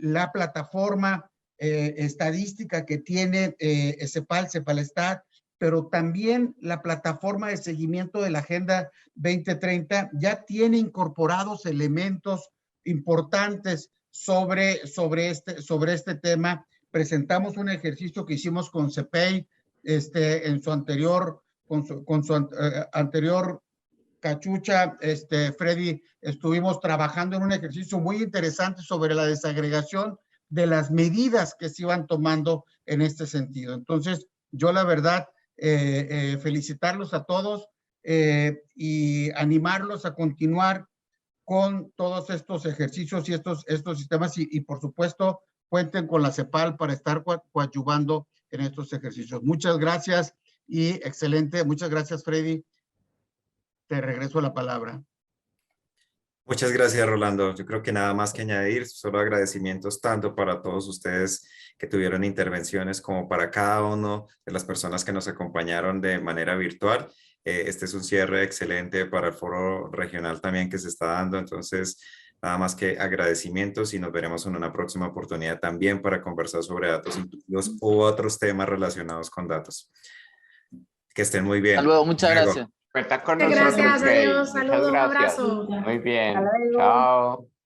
la plataforma estadística que tiene CEPALESTAT, pero también la plataforma de seguimiento de la Agenda 2030 ya tiene incorporados elementos importantes sobre este tema. Presentamos un ejercicio que hicimos con CEPEI en su anterior Cachucha, Freddy, estuvimos trabajando en un ejercicio muy interesante sobre la desagregación de las medidas que se iban tomando en este sentido. Entonces, yo la verdad, felicitarlos a todos y animarlos a continuar con todos estos ejercicios y estos sistemas y por supuesto, cuenten con la CEPAL para estar coadyuvando en estos ejercicios. Muchas gracias y excelente. Muchas gracias, Freddy. Te regreso la palabra. Muchas gracias, Rolando. Yo creo que nada más que añadir, solo agradecimientos tanto para todos ustedes que tuvieron intervenciones como para cada uno de las personas que nos acompañaron de manera virtual. Este es un cierre excelente para el foro regional también que se está dando. Entonces, nada más que agradecimientos y nos veremos en una próxima oportunidad también para conversar sobre datos inclusivos u otros temas relacionados con datos. Que estén muy bien. Hasta luego, muchas Hasta luego. gracias. Cuenta con Gracias, nosotros, Freddy. adiós, Muchas saludos, un gracias. abrazo. Muy bien. Hasta luego. Chao.